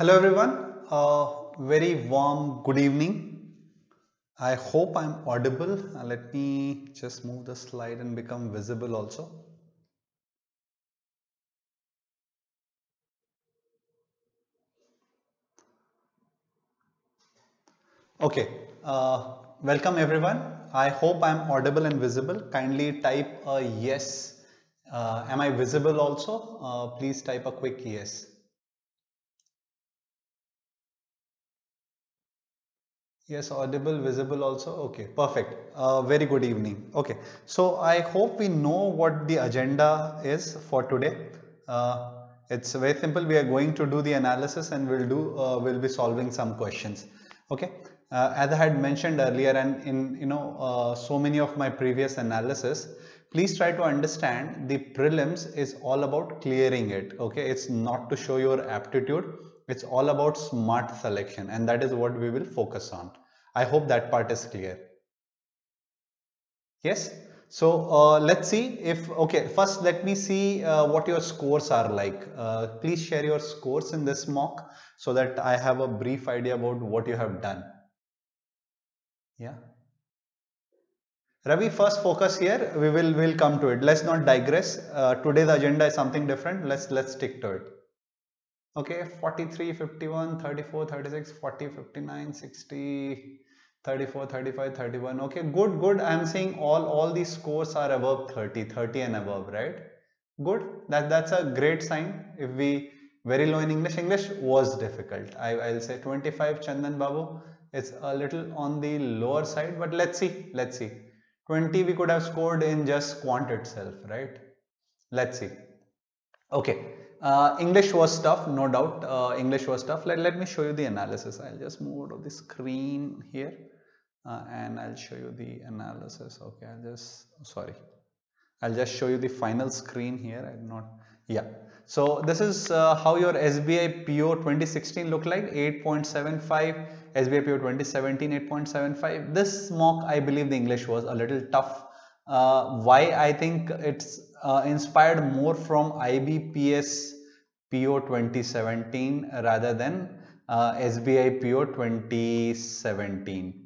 Hello everyone, very warm good evening. I hope I'm audible. Let me just move the slide and become visible also. Okay, welcome everyone. I hope I'm audible and visible. Kindly type a yes. Am I visible also? Please type a quick yes. Yes, audible, visible also. Okay, perfect. Very good evening. Okay, so I hope we know what the agenda is for today. It's very simple. We are going to do the analysis and we'll be solving some questions. Okay. As I had mentioned earlier, and in so many of my previous analysis, please try to understand the prelims is all about clearing it. Okay, it's not to show your aptitude. It's all about smart selection, and that is what we will focus on. I hope that part is clear. Yes. So let's see if, okay, first let me see what your scores are like. Please share your scores in this mock so that I have a brief idea about what you have done. Yeah. Ravi, first focus here. We'll come to it. Let's not digress. Today's agenda is something different. Let's stick to it. Okay, 43, 51, 34, 36, 40, 59, 60, 34, 35, 31. Okay, good. I'm seeing all these scores are above 30 and above, right? Good. That's a great sign. If we very low in English was difficult. I'll say 25, Chandan Babu. It's a little on the lower side, but let's see. 20 we could have scored in just quant itself, right? Let's see. Okay, English was tough, no doubt. English was tough. Let me show you the analysis. I'll just move out of the screen here and I'll show you the analysis. Okay, I'll just show you the final screen here. I'm not, yeah. So this is how your SBI PO 2016 look like, 8.75, SBI PO 2017, 8.75. This mock, I believe the English was a little tough. Why? I think it's inspired more from IBPS PO 2017 rather than SBI PO 2017.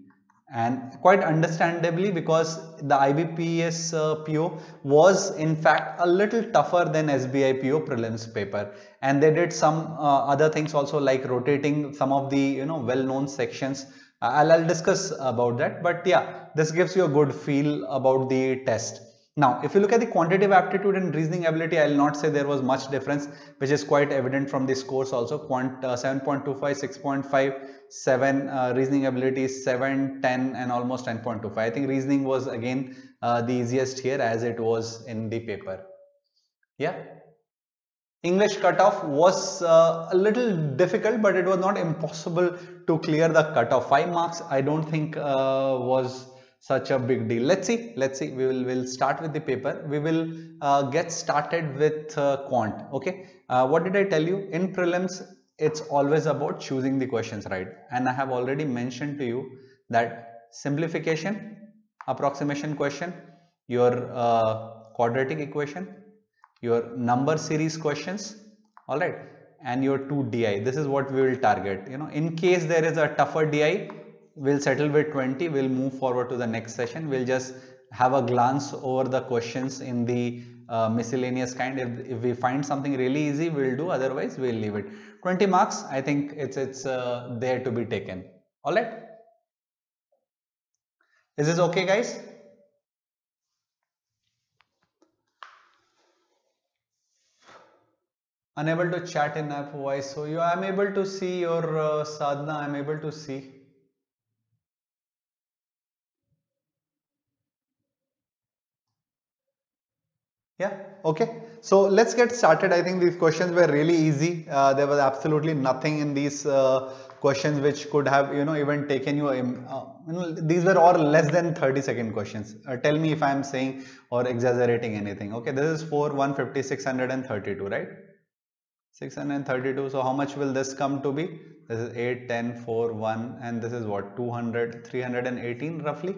And quite understandably, because the IBPS PO was in fact a little tougher than SBI PO prelims paper, and they did some other things also, like rotating some of the well-known sections. I'll discuss about that, but yeah, this gives you a good feel about the test. Now, if you look at the quantitative aptitude and reasoning ability, I'll not say there was much difference, which is quite evident from the scores also. Quant 7.25, 6.5, 7, reasoning ability is 7, 10 and almost 10.25. I think reasoning was again the easiest here, as it was in the paper. Yeah. English cutoff was a little difficult, but it was not impossible to clear the cutoff. 5 marks I don't think was such a big deal. Let's see. We'll start with the paper. We will get started with quant. Okay. What did I tell you? In prelims, it's always about choosing the questions right. And I have already mentioned to you that simplification, approximation question, your quadratic equation, your number series questions, all right, and your 2 DI. This is what we will target. In case there is a tougher DI, we'll settle with 20. We'll move forward to the next session. We'll just have a glance over the questions in the miscellaneous kind. If we find something really easy, we'll do. Otherwise, we'll leave it. 20 marks. I think it's there to be taken. All right. Is this okay, guys? Unable to chat in app voice. So I'm able to see your sadhana. I'm able to see. Yeah, okay. So let's get started. I think these questions were really easy. There was absolutely nothing in these questions which could have, even taken you, these were all less than 30-second questions. Tell me if I'm saying or exaggerating anything. Okay, this is 4, 150, 632, right? 632. So how much will this come to be? This is 8, 10, 4, 1, and this is what, 200, 318 roughly.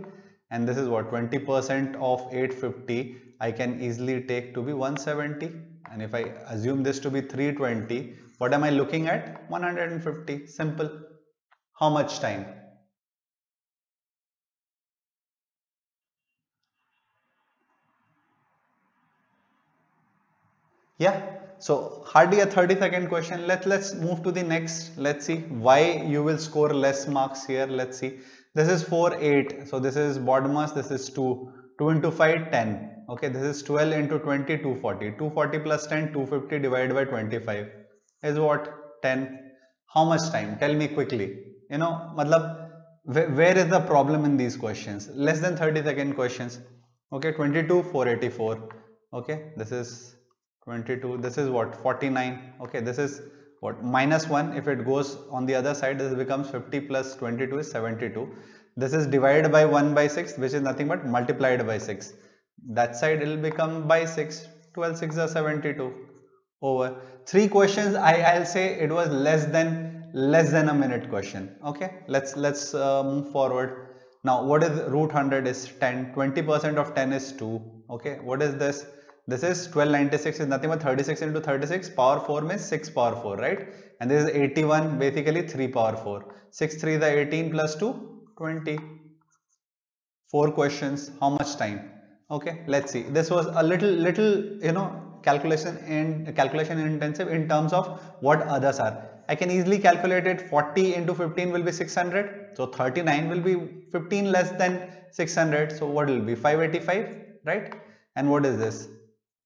And this is what, 20% of 850 I can easily take to be 170. And if I assume this to be 320, What am I looking at? 150. Simple. How much time? Yeah, so hardly a 30-second question. Let's move to the next. Let's see why you will score less marks here. Let's see. This is 4, 8. So this is BODMAS. This is 2. 2 into 5, 10. Okay, this is 12 into 20, 240. 240 plus 10, 250 divided by 25 is what? 10. How much time? Tell me quickly. You know, matlab, where is the problem in these questions? Less than 30-second questions. Okay, 22, 484. Okay, this is 22, this is what? 49. Okay, this is what? Minus 1. If it goes on the other side, this becomes 50 plus 22 is 72. This is divided by 1 by 6, which is nothing but multiplied by 6. That side it will become by 6. 12 6 are 72. Over 3 questions. I'll say it was less than a minute question. Okay, let's move forward. Now what is root 100 is 10. 20% of 10 is 2. Okay, what is this? This is 1296 is nothing but 36 into 36. Power 4 means 6 power 4, right? And this is 81, basically 3 power 4. 6 3 the 18 plus 2, 20. 4 questions. How much time? Okay, let's see. This was a little calculation intensive in terms of what others are. I can easily calculate it. 40 into 15 will be 600. So 39 will be 15 less than 600. So what will be? 585, right? And what is this?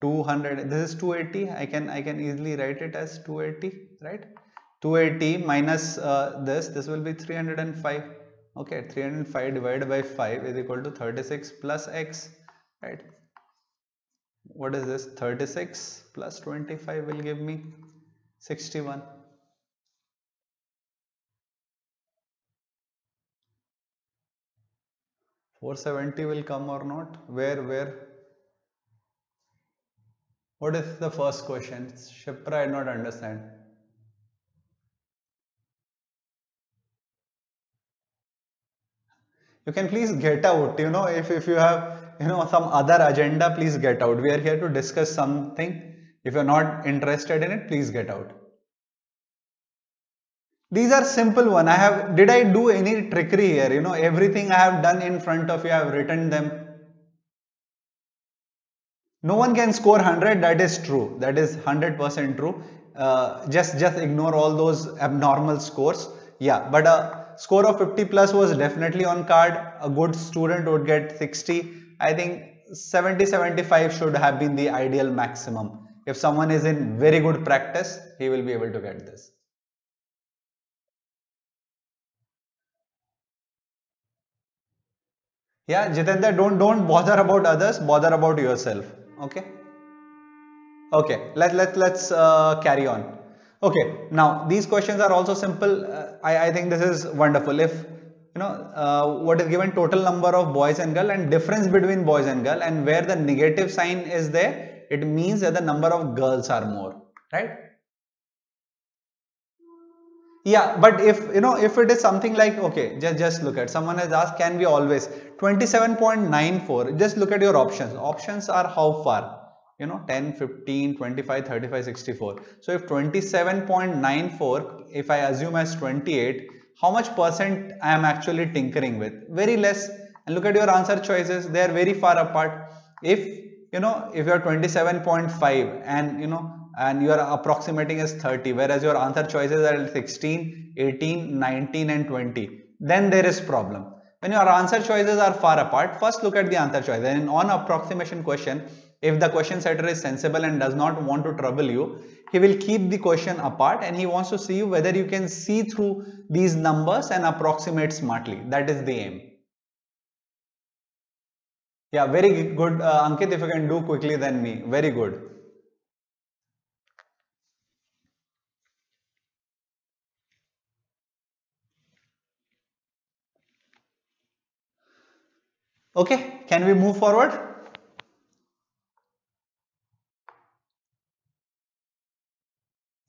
200. This is 280. I can easily write it as 280, right? 280 minus this will be 305. Okay, 305 divided by 5 is equal to 36 plus x, right? What is this? 36 plus 25 will give me 61. $470 will come or not? Where? What is the first question? Shipra, I not understand. You can please get out. If you have some other agenda, please get out. We are here to discuss something. If you're not interested in it, please get out. These are simple one. Did I do any trickery here? Everything I have done in front of you, I have written them. No one can score 100. That is true. That is 100% true. Just ignore all those abnormal scores. Yeah, but a score of 50 plus was definitely on card. A good student would get 60. I think 70-75 should have been the ideal maximum. If someone is in very good practice, he will be able to get this. Yeah, Jitendra, don't bother about others, bother about yourself. Okay. Okay, let's carry on. Okay, now these questions are also simple. I think this is wonderful. If what is given total number of boys and girl and difference between boys and girl, and where the negative sign is there, it means that the number of girls are more, right? Yeah, but if it is something like, okay, just look at, someone has asked, can we always 27.94, just look at your options. Options are how far? 10, 15, 25, 35, 64. So if 27.94, if I assume as 28, how much percent I am actually tinkering with? Very less. And look at your answer choices, they are very far apart. If you are 27.5 and you are approximating as 30, whereas your answer choices are 16, 18, 19 and 20, then there is problem. When your answer choices are far apart, first look at the answer choice. And on approximation question, if the question setter is sensible and does not want to trouble you, he will keep the question apart and he wants to see whether you can see through these numbers and approximate smartly. That is the aim. Yeah, very good, Ankit, if you can do quickly than me. Very good. Okay, can we move forward?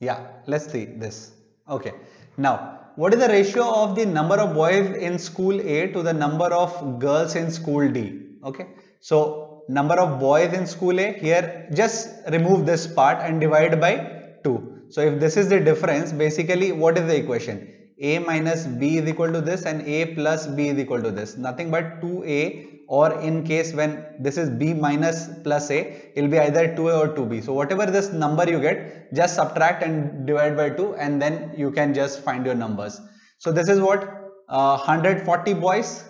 Yeah, let's see this. Okay, now what is the ratio of the number of boys in school A to the number of girls in school D? Okay, so number of boys in school A, here just remove this part and divide by 2. So if this is the difference, basically what is the equation? A minus B is equal to this and A plus B is equal to this. Nothing but 2A, or in case when this is B minus plus A, it will be either 2A or 2B. So whatever this number you get, just subtract and divide by 2 and then you can just find your numbers. So this is what 140 boys.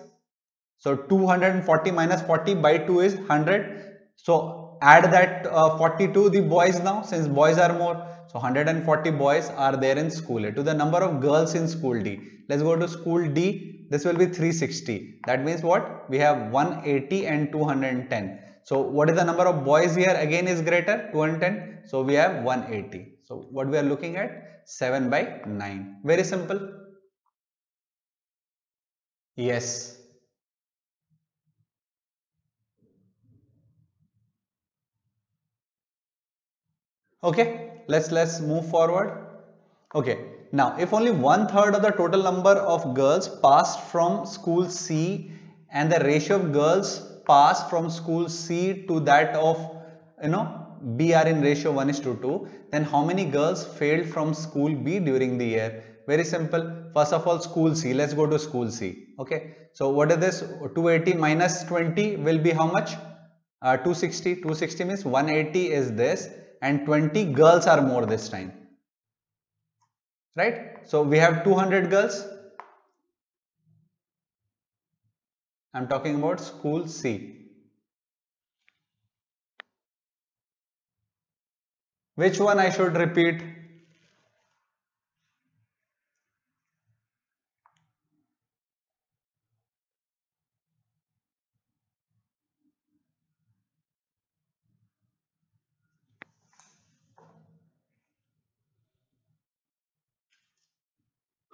So 240 minus 40 by 2 is 100. So add that 40 to the boys now, since boys are more. So 140 boys are there in school A. To the number of girls in school D. Let's go to school D. This will be 360. That means what? We have 180 and 210. So what is the number of boys here? Again is greater, 210. So we have 180. So what we are looking at? 7 by 9. Very simple. Yes. Okay, let's move forward. Okay, now if only 1/3 of the total number of girls passed from school C and the ratio of girls passed from school C to that of B are in ratio 1 is to 2, then how many girls failed from school B during the year? Very simple. First of all, school C. Let's go to school C. Okay, so what is this? 280 minus 20 will be how much? 260. 260 means 180 is this, and 20 girls are more this time, right? So we have 200 girls. I'm talking about school C. Which one I should repeat?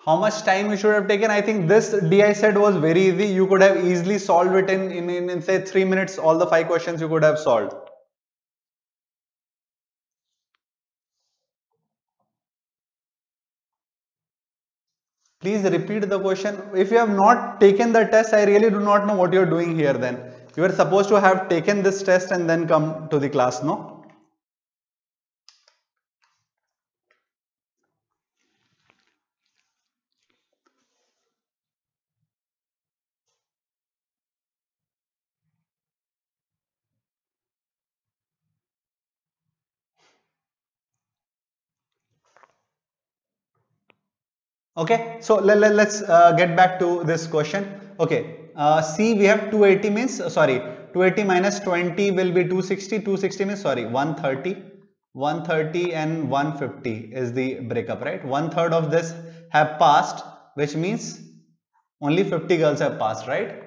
How much time you should have taken? I think this D I said was very easy. You could have easily solved it in say 3 minutes. All the 5 questions you could have solved. Please repeat the question. If you have not taken the test, I really do not know what you are doing here then. You are supposed to have taken this test and then come to the class, no? Okay, so let's get back to this question. Okay, C we have 280 means sorry, 280 minus 20 will be 260. 260 means sorry, 130. 130 and 150 is the breakup, right? 1/3 of this have passed, which means only 50 girls have passed, right?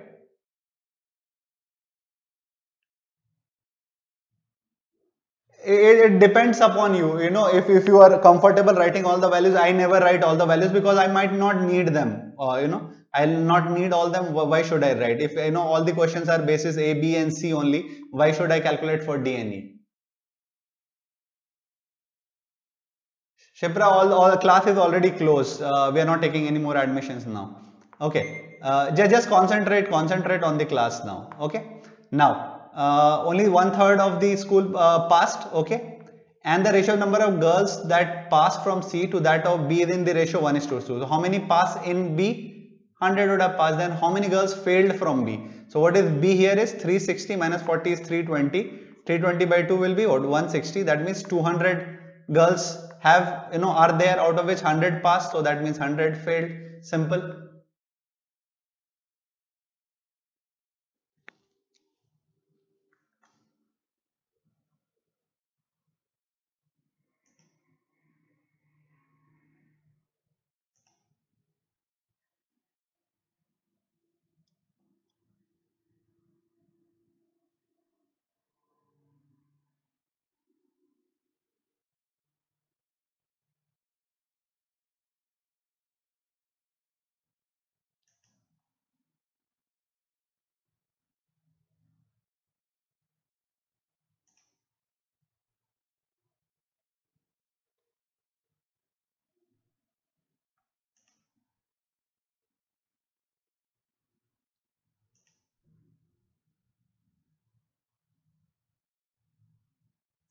It depends upon you. If you are comfortable writing all the values, I never write all the values because I might not need them. I'll not need all them. Why should I write? If all the questions are basis A, B and C only, why should I calculate for D and E? Shipra, all class is already closed. We are not taking any more admissions now. Okay, just concentrate on the class now. Okay, now only 1/3 of the school passed. Okay, and the ratio number of girls that passed from C to that of B is in the ratio 1 is to 2. So how many pass in B? 100 would have passed. Then how many girls failed from B? So what is B here is 360 minus 40 is 320. 320 by 2 will be what? 160. That means 200 girls have are there, out of which 100 passed. So that means 100 failed. Simple.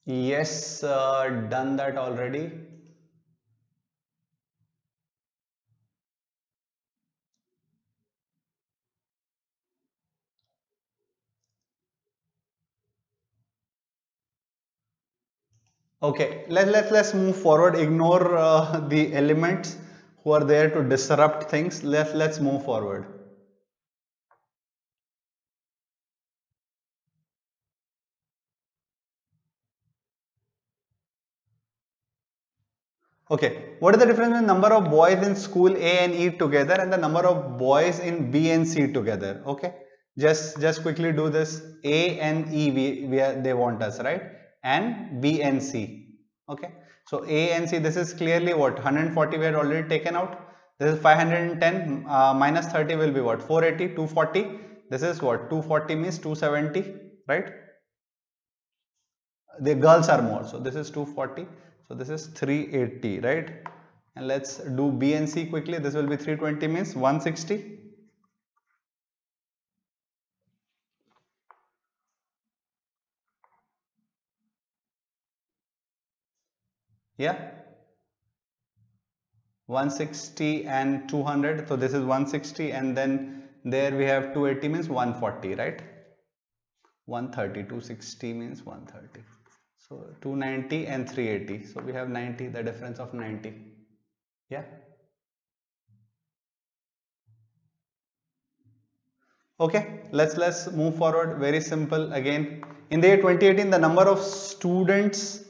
Yes, done that already. Okay, let's move forward. Ignore the elements who are there to disrupt things. Let's move forward. Okay, what is the difference between number of boys in school A and E together and the number of boys in B and C together? Okay, just quickly do this. A and E they want us, right? And B and C. Okay, so A and C, this is clearly what 140 we had already taken out. This is 510 minus 30 will be what 480, 240. This is what 240 means 270, right? The girls are more, so this is 240, so this is 380, right? And let's do B and C quickly. This will be 320 means 160. Yeah, 160 and 200, so this is 160, and then there we have 280 means 140, right? 130, 260 means 130, so 290 and 380, so we have 90, the difference of 90. Yeah. Okay, let's move forward. Very simple again. In the year 2018, the number of students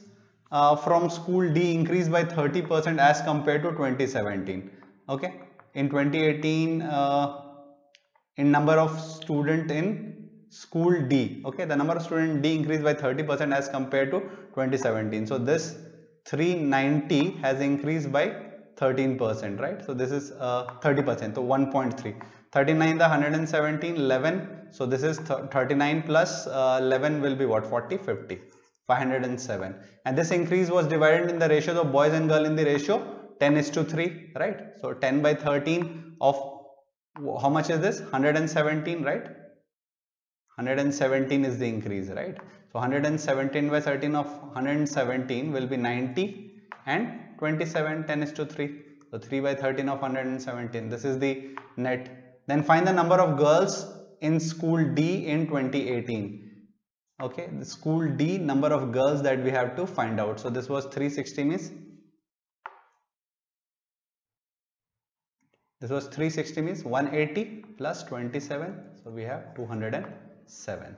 from school D increased by 30% as compared to 2017. Okay, in 2018, in number of student in school D, okay, the number of student D increased by 30% as compared to 2017. So this 390 has increased by 13%, right? So this is 30%, so 1.3. 39 the 117, 11, so this is 39 plus 11 will be what, 40, 50, 507, and this increase was divided in the ratios of boys and girls in the ratio 10:3, right? So 10 by 13 of how much is this, 117, right? 117 is the increase, right? So 117 by 13 of 117 will be 90, and 27, 10:3, so 3 by 13 of 117, this is the net. Then find the number of girls in school D in 2018. Okay, the school D number of girls that we have to find out. So this was 360 means, this was 360 means 180 plus 27, so we have 207.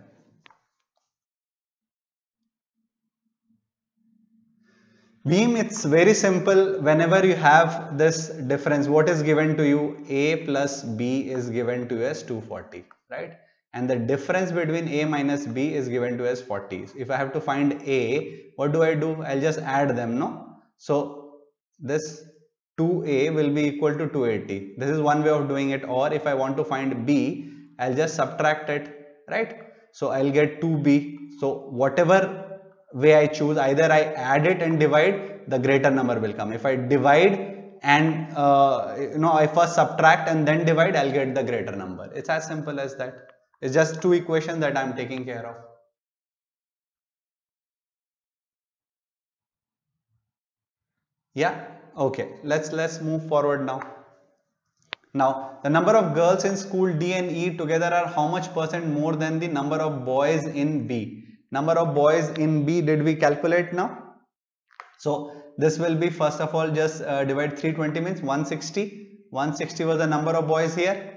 Beam, it's very simple. Whenever you have this difference, what is given to you? A plus B is given to you as 240, right? And the difference between A minus B is given to as 40. If I have to find A, what do? I'll just add them, no? So this 2A will be equal to 280. This is one way of doing it. Or if I want to find B, I'll just subtract it, right? So I'll get 2B. So whatever way I choose, either I add it and divide, the greater number will come. If I divide and I first subtract and then divide, I'll get the greater number. It's as simple as that. It's just two equations that I'm taking care of. Yeah, okay, let's move forward now. Now, the number of girls in school D and E together are how much percent more than the number of boys in B? Number of boys in B, did we calculate now? So this will be, first of all, just divide 320 means 160. 160 was the number of boys here,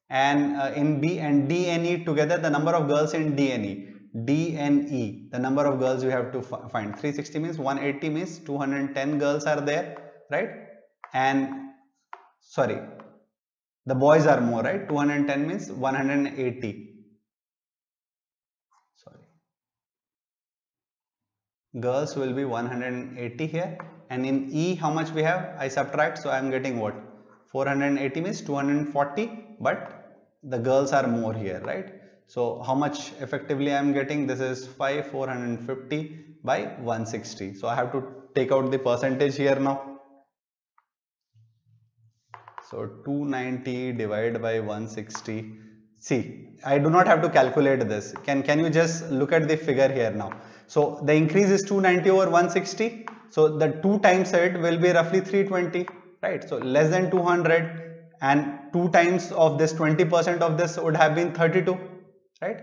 and in B, and D and E together, the number of girls in D and E. D and E, the number of girls we have to find. 360 means 180 means 210 girls are there, right? And sorry, the boys are more, right? 210 means 180. Sorry. Girls will be 180 here. And in E, how much we have? I subtract, so I am getting what? 480 means 240, but the girls are more here, right? So how much effectively I am getting? This is 450 by 160. So I have to take out the percentage here now. So 290 divided by 160. See, I do not have to calculate this. Can you just look at the figure here now? So the increase is 290 over 160. So the 2 times it will be roughly 320, right? So less than 200, and 2 times of this, 20% of this would have been 32, right?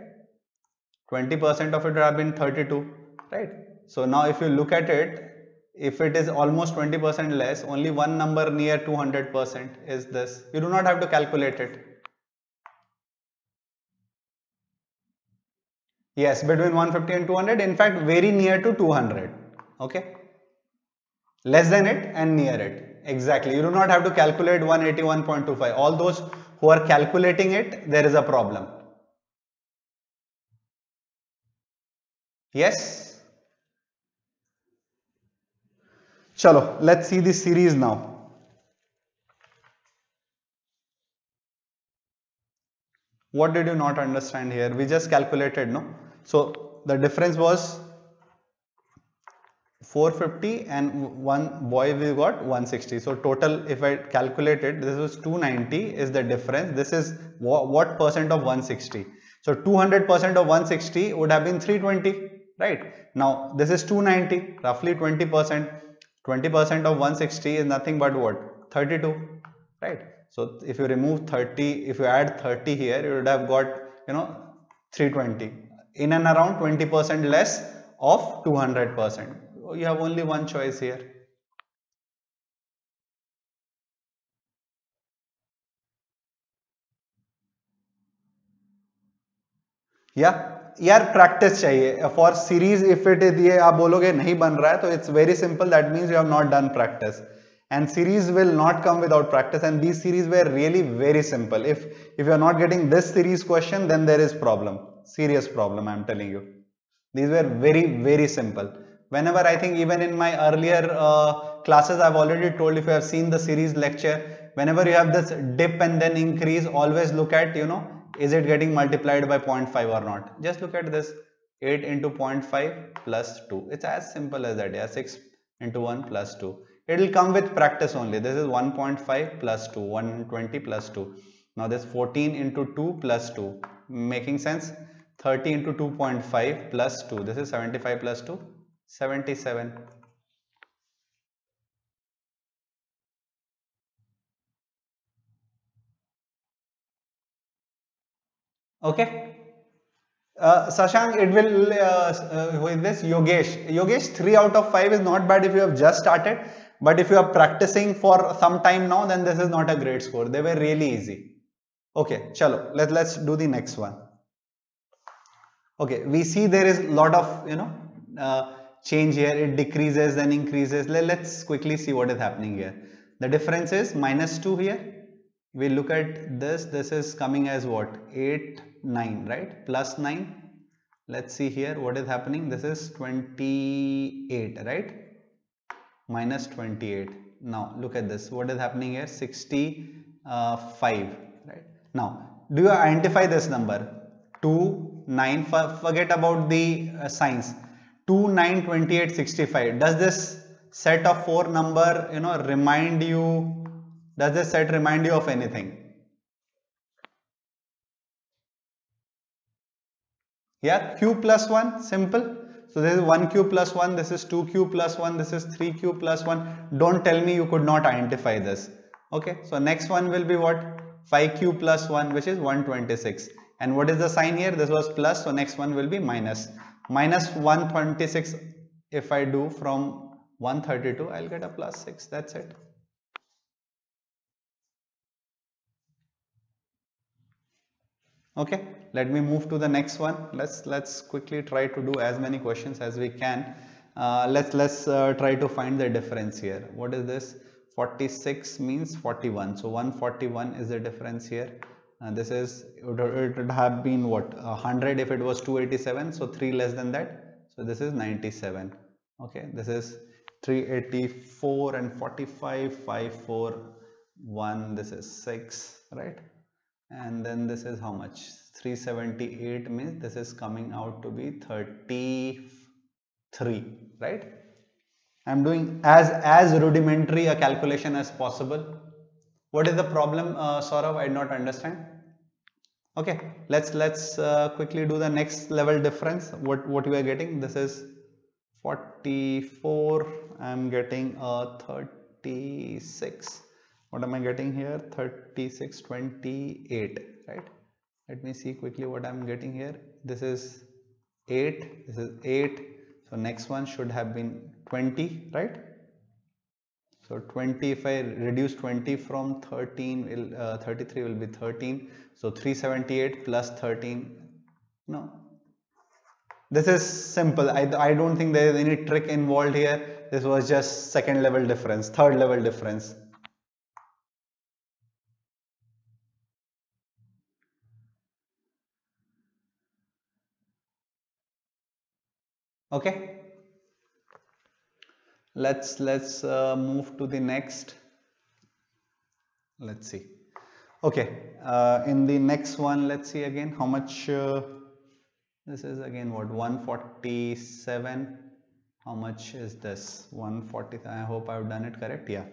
20% of it would have been 32, right? So now if you look at it, if it is almost 20% less, only one number near 200% is this. You do not have to calculate it. Yes, between 150 and 200, in fact very near to 200. Okay, less than it and near it. Exactly, you do not have to calculate 181.25. All those who are calculating it, there is a problem. Yes. Chalo, let's see this series now. What did you not understand here? We just calculated, no? So the difference was 450 and one boy we got 160. So total, if I calculated, this was 290 is the difference. This is what percent of 160. So 200% of 160 would have been 320, right? Now this is 290, roughly 20%. 20% of 160 is nothing but what? 32, right? So if you remove 30, if you add 30 here, you would have got, 320. In and around 20% less of 200%. You have only one choice here. यार practice चाहिए for series. If it is ये आप बोलोगे नहीं बन रहा है तो it's very simple, that means you have not done practice. And series will not come without practice, and these series were really very simple. If you are not getting this series question, then there is problem, serious problem, I am telling you. These were very, very simple. Whenever, I think even in my earlier classes, I've already told, if you have seen the series lecture, whenever you have this dip and then increase, always look at, is it getting multiplied by 0.5 or not. Just look at this, 8 into 0.5 plus 2. It's as simple as that. Yeah, 6 into 1 plus 2. It will come with practice only. This is 1.5 plus 2, 120 plus 2. Now this 14 into 2 plus 2, making sense? 30 into 2.5 plus 2, this is 75 plus 2, 77. Okay. Sashank, it will with this Yogesh 3 out of 5 is not bad if you have just started, but if you are practicing for some time now, then this is not a great score. They were really easy. Okay, chalo, let's do the next one. Okay, we see there is a lot of change here. It decreases then increases. Let's quickly see what is happening here. The difference is -2 here. We look at this. This is coming as what? 8, 9, right? Plus 9. Let's see here what is happening. This is 28, right? Minus 28. Now look at this. What is happening here? 65, right? Now, do you identify this number? 2, 9. Forget about the signs. 2, 9, 28, 65. Does this set of 4 number, remind you? Does this set remind you of anything? Yeah, q plus 1, simple. So this is 1q plus 1, this is 2q plus 1, this is 3q plus 1. Don't tell me you could not identify this. Okay, so next one will be what? 5q plus 1, which is 126. And what is the sign here? This was plus, so next one will be minus. Minus 126, if I do from 132, I'll get a plus 6, that's it. Okay, let me move to the next one. Let's quickly try to do as many questions as we can. Let's try to find the difference here. What is this? 46 means 41, so 141 is the difference here. This is, it would have been what, 100 if it was 287, so 3 less than that, so this is 97. Okay, this is 384 and 45, 541, this is 6, right? And then this is how much? 378 means this is coming out to be 33, right? I'm doing as rudimentary a calculation as possible. What is the problem, Saurav? I did not understand. Okay, let's quickly do the next level difference. What we are getting? This is 44. I'm getting a 36. What am I getting here? 36, 28, right? Let me see quickly what I'm getting here. This is 8, this is 8. So next one should have been 20, right? So 20, if I reduce 20 from 13, 33 will be 13. So 378 plus 13. No, this is simple. I don't think there is any trick involved here. This was just second level difference, third level difference. Okay. Let's move to the next. Let's see. Okay, in the next one, let's see again how much. This is again what, 147. How much is this? 140. I hope I've done it correct. Yeah.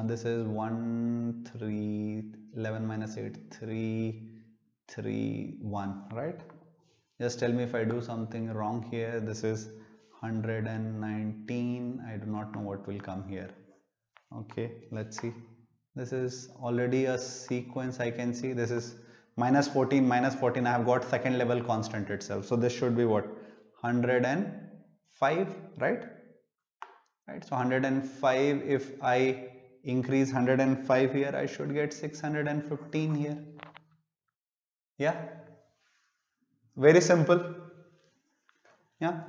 This is 1 3 11 minus 8 3 3 1, right? Just tell me if I do something wrong here. This is 119. I do not know what will come here. Okay, let's see. This is already a sequence. I can see this is minus 14, minus 14. I have got second level constant itself. So this should be what? 105, right? Right. So 105, if I increase 105 here, I should get 615 here. Yeah. Very simple. Yeah.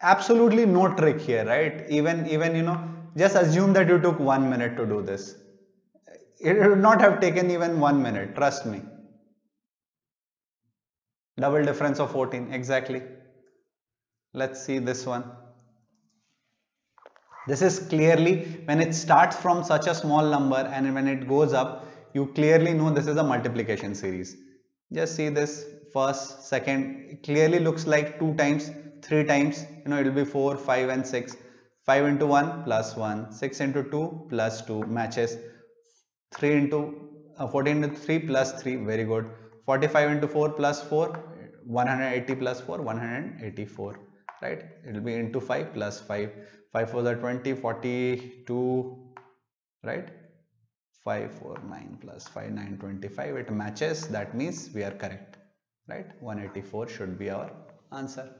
Absolutely no trick here, right? Even just assume that you took 1 minute to do this. It would not have taken even 1 minute, trust me. Double difference of 14, exactly. Let's see this one. This is clearly, when it starts from such a small number and when it goes up, you clearly know this is a multiplication series. Just see this first, second, it clearly looks like 2 times, 3 times, it will be 4, 5 and 6. 5 into 1 plus 1, 6 into 2 plus 2 matches. 3 into 14 into 3 plus 3, very good. 45 into 4 plus 4, 180 plus 4, 184, right? It will be into 5 plus 5. 5 4 are 20, 42, right? 5 4 9 plus 5 9 25. It matches. That means we are correct, right? 184 should be our answer.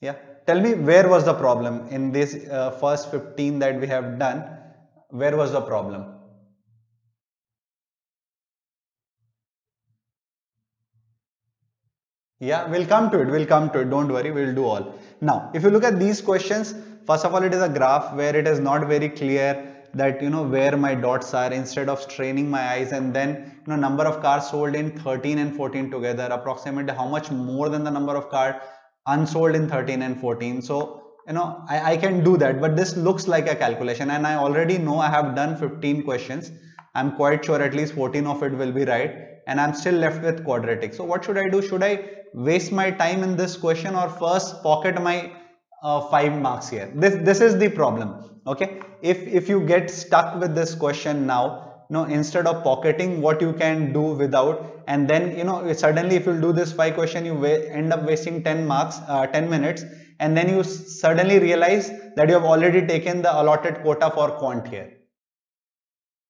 Yeah. Tell me, where was the problem in this first 15 that we have done? Where was the problem? Yeah, we'll come to it. We'll come to it. Don't worry. We'll do all. Now, if you look at these questions, first of all, it is a graph where it is not very clear that where my dots are. Instead of straining my eyes, and then number of cars sold in 13 and 14 together, approximately how much more than the number of cars unsold in 13 and 14. So I can do that, but this looks like a calculation, and I already know I have done 15 questions. I'm quite sure at least 14 of it will be right, and I'm still left with quadratic. So what should I do? Should I waste my time in this question, or first pocket my 5 marks here? This is the problem. Okay, if you get stuck with this question now, instead of pocketing, what you can do without, and then suddenly if you do this 5 question, you end up wasting 10 marks, 10 minutes, and then you suddenly realize that you have already taken the allotted quota for quant here.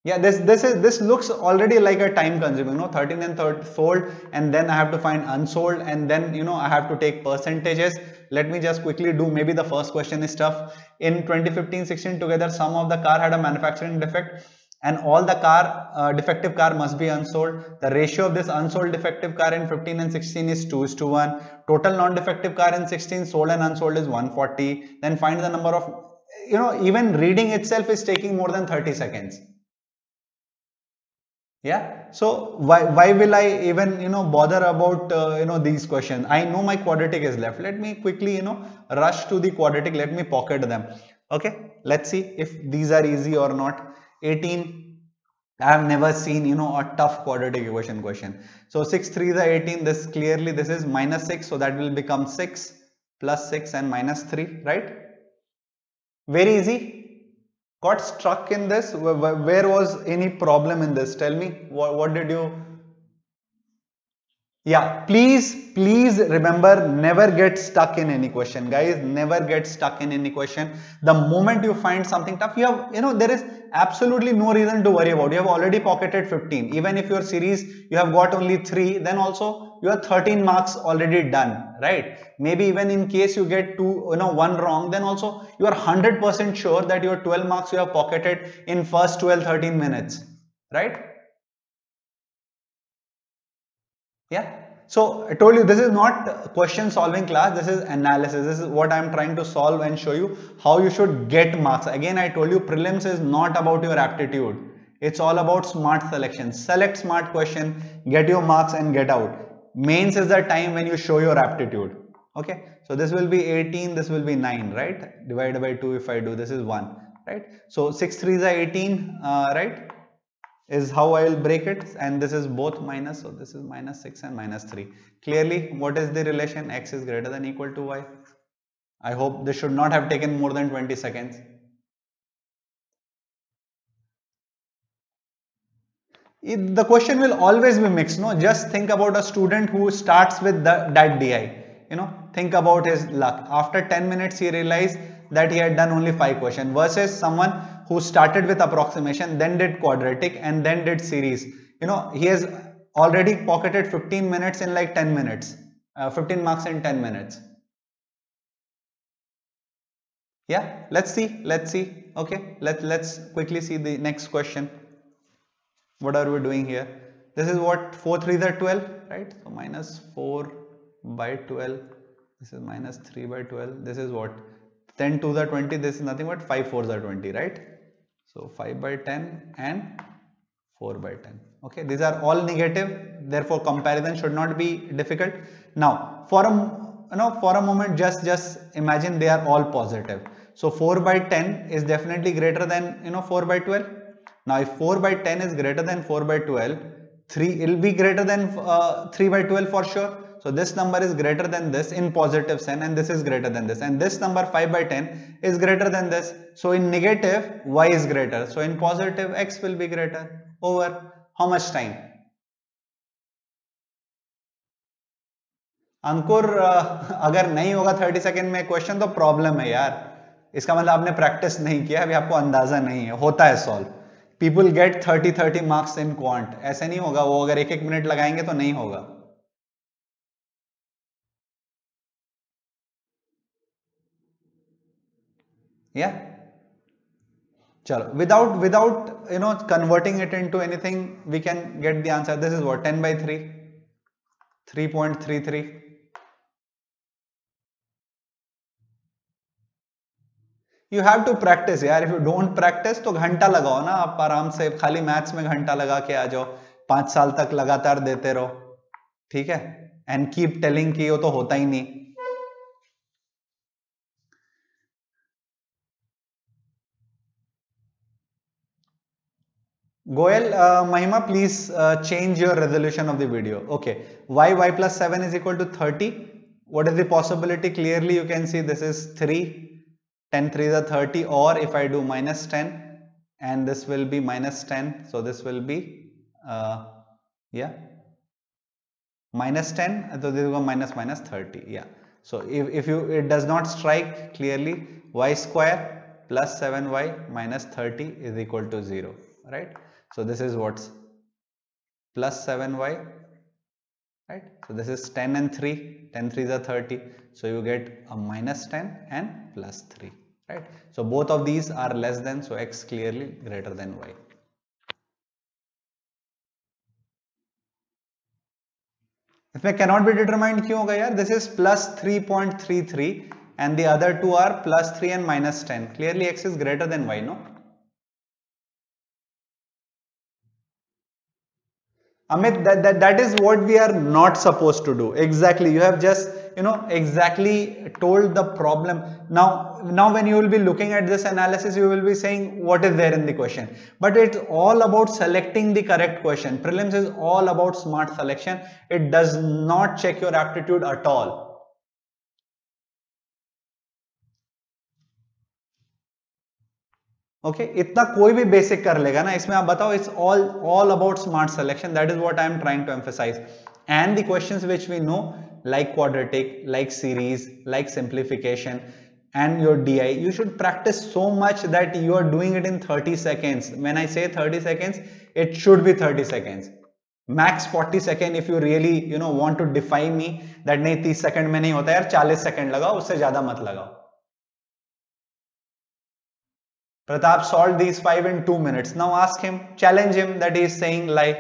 Yeah, this looks already like a time consuming. 13 and 30 sold, and then I have to find unsold, and then I have to take percentages. Let me just quickly do. Maybe the first question is tough. In 2015-16 together, some of the car had a manufacturing defect, and all the defective car must be unsold. The ratio of this unsold defective car in 15 and 16 is 2:1. Total non-defective car in 16 sold and unsold is 140. Then find the number of, even reading itself is taking more than 30 seconds. Yeah, so why will I even bother about these questions? I know my quadratic is left. Let me quickly rush to the quadratic. Let me pocket them. Okay, let's see if these are easy or not. 18, I have never seen a tough quadratic equation question. So 6 3 is 18. This clearly, this is minus 6, so that will become 6 plus 6 and minus 3, right? Very easy. Got stuck in this? Where was any problem in this? Tell me, what did you? Yeah, please remember, never get stuck in any question, guys. Never get stuck in any question. The moment you find something tough, there is absolutely no reason to worry about. You have already pocketed 15. Even if your series you have got only 3, then also you have 13 marks already done, right? Maybe even in case you get one wrong, then also you are 100% sure that your 12 marks you have pocketed in first 12-13 minutes, right? Yeah. So I told you, this is not question solving class, this is analysis. This is what I am trying to solve and show you how you should get marks. Again, I told you prelims is not about your aptitude. It's all about smart selection. Select smart question, get your marks and get out. Mains is the time when you show your aptitude. Okay. So this will be 18, this will be 9, right? Divided by 2 if I do, this is 1, right? So 6 3s are 18, right? Is how I will break it, and this is both minus, so this is minus 6 and minus 3. Clearly, what is the relation? X is greater than equal to y. I hope this should not have taken more than 20 seconds. The question will always be mixed, no? Just think about a student who starts with that DI. Think about his luck. After 10 minutes, he realized that he had done only 5 questions versus someone who started with approximation, then did quadratic and then did series. He has already pocketed 15 minutes in like 10 minutes, 15 marks in 10 minutes. Yeah, let's see. Okay, let's quickly see the next question. What are we doing here? This is what 4 3s are 12, right? So minus 4 by 12. This is minus 3 by 12. This is what 10 2s are 20. This is nothing but 5 4s are 20, right? So 5 by 10 and 4 by 10. Okay, these are all negative. Therefore, comparison should not be difficult. Now, for a moment, just imagine they are all positive. So 4 by 10 is definitely greater than 4 by 12. Now, if 4 by 10 is greater than 4 by 12, 3 will be greater than 3 by 12 for sure. So this number is greater than this in positive sense, and this is greater than this, and this number 5 by 10 is greater than this. So in negative, y is greater. So in positive, x will be greater. Over how much time? अंकुर, अगर नहीं होगा 30 second में question तो problem है यार. इसका मतलब आपने प्रैक्टिस नहीं किया, अभी आपको अंदाजा नहीं है. होता है solve. People get 30 marks in quant. ऐसे नहीं होगा, वो अगर 1-1 मिनट लगाएंगे तो नहीं होगा. Yeah. Chalo. Without converting it into anything, we can get the answer. This is what 10 by 3, 3.33. You have to practice यार. If you don't practice तो घंटा लगाओ ना. आप आराम से खाली मैथ्स में घंटा लगा के आ जाओ. 5 साल तक लगातार देते रहो, ठीक है. एंड कीप टेलिंग कि वो तो होता ही नहीं. Goel, Mahima, please change your resolution of the video. Okay, y plus 7 is equal to 30. What is the possibility? Clearly you can see this is 3. 10 3s are 30, or if I do minus 10, and this will be minus 10, so this will be yeah, minus 10, so this will go minus 30. Yeah, so if it does not strike clearly, y square plus 7y minus 30 is equal to 0, right? So this is what's plus 7y, right? So this is 10 and 3, 10 3s are 30, so you get a minus 10 and plus 3, right? So both of these are less than, so x clearly greater than y. इसमें cannot be determined क्यों होगा यार? This is plus 3.33 and the other two are plus 3 and minus 10. Clearly x is greater than y, no? Amit, that is what we are not supposed to do. Exactly, you have just exactly told the problem. Now when you will be looking at this analysis, you will be saying what is there in the question, but it's all about selecting the correct question. Prelims is all about smart selection. It does not check your aptitude at all. Okay इतना कोई भी basic कर लेगा ना इसमें. आप बताओ, it's all about smart selection. That is what I am trying to emphasise. and the questions which we know, like quadratic, like series, like simplification, and your DI, you should practice so much that you are doing it in 30 seconds. When I say 30 seconds, it should be 30 seconds. Max 40 second if you really want to defy me that नहीं 30 second में नहीं होता यार, 40 second लगाओ, उससे ज्यादा मत लगाओ. Pratap solved these 5 in 2 minutes. Now ask him, challenge him that he is saying lie.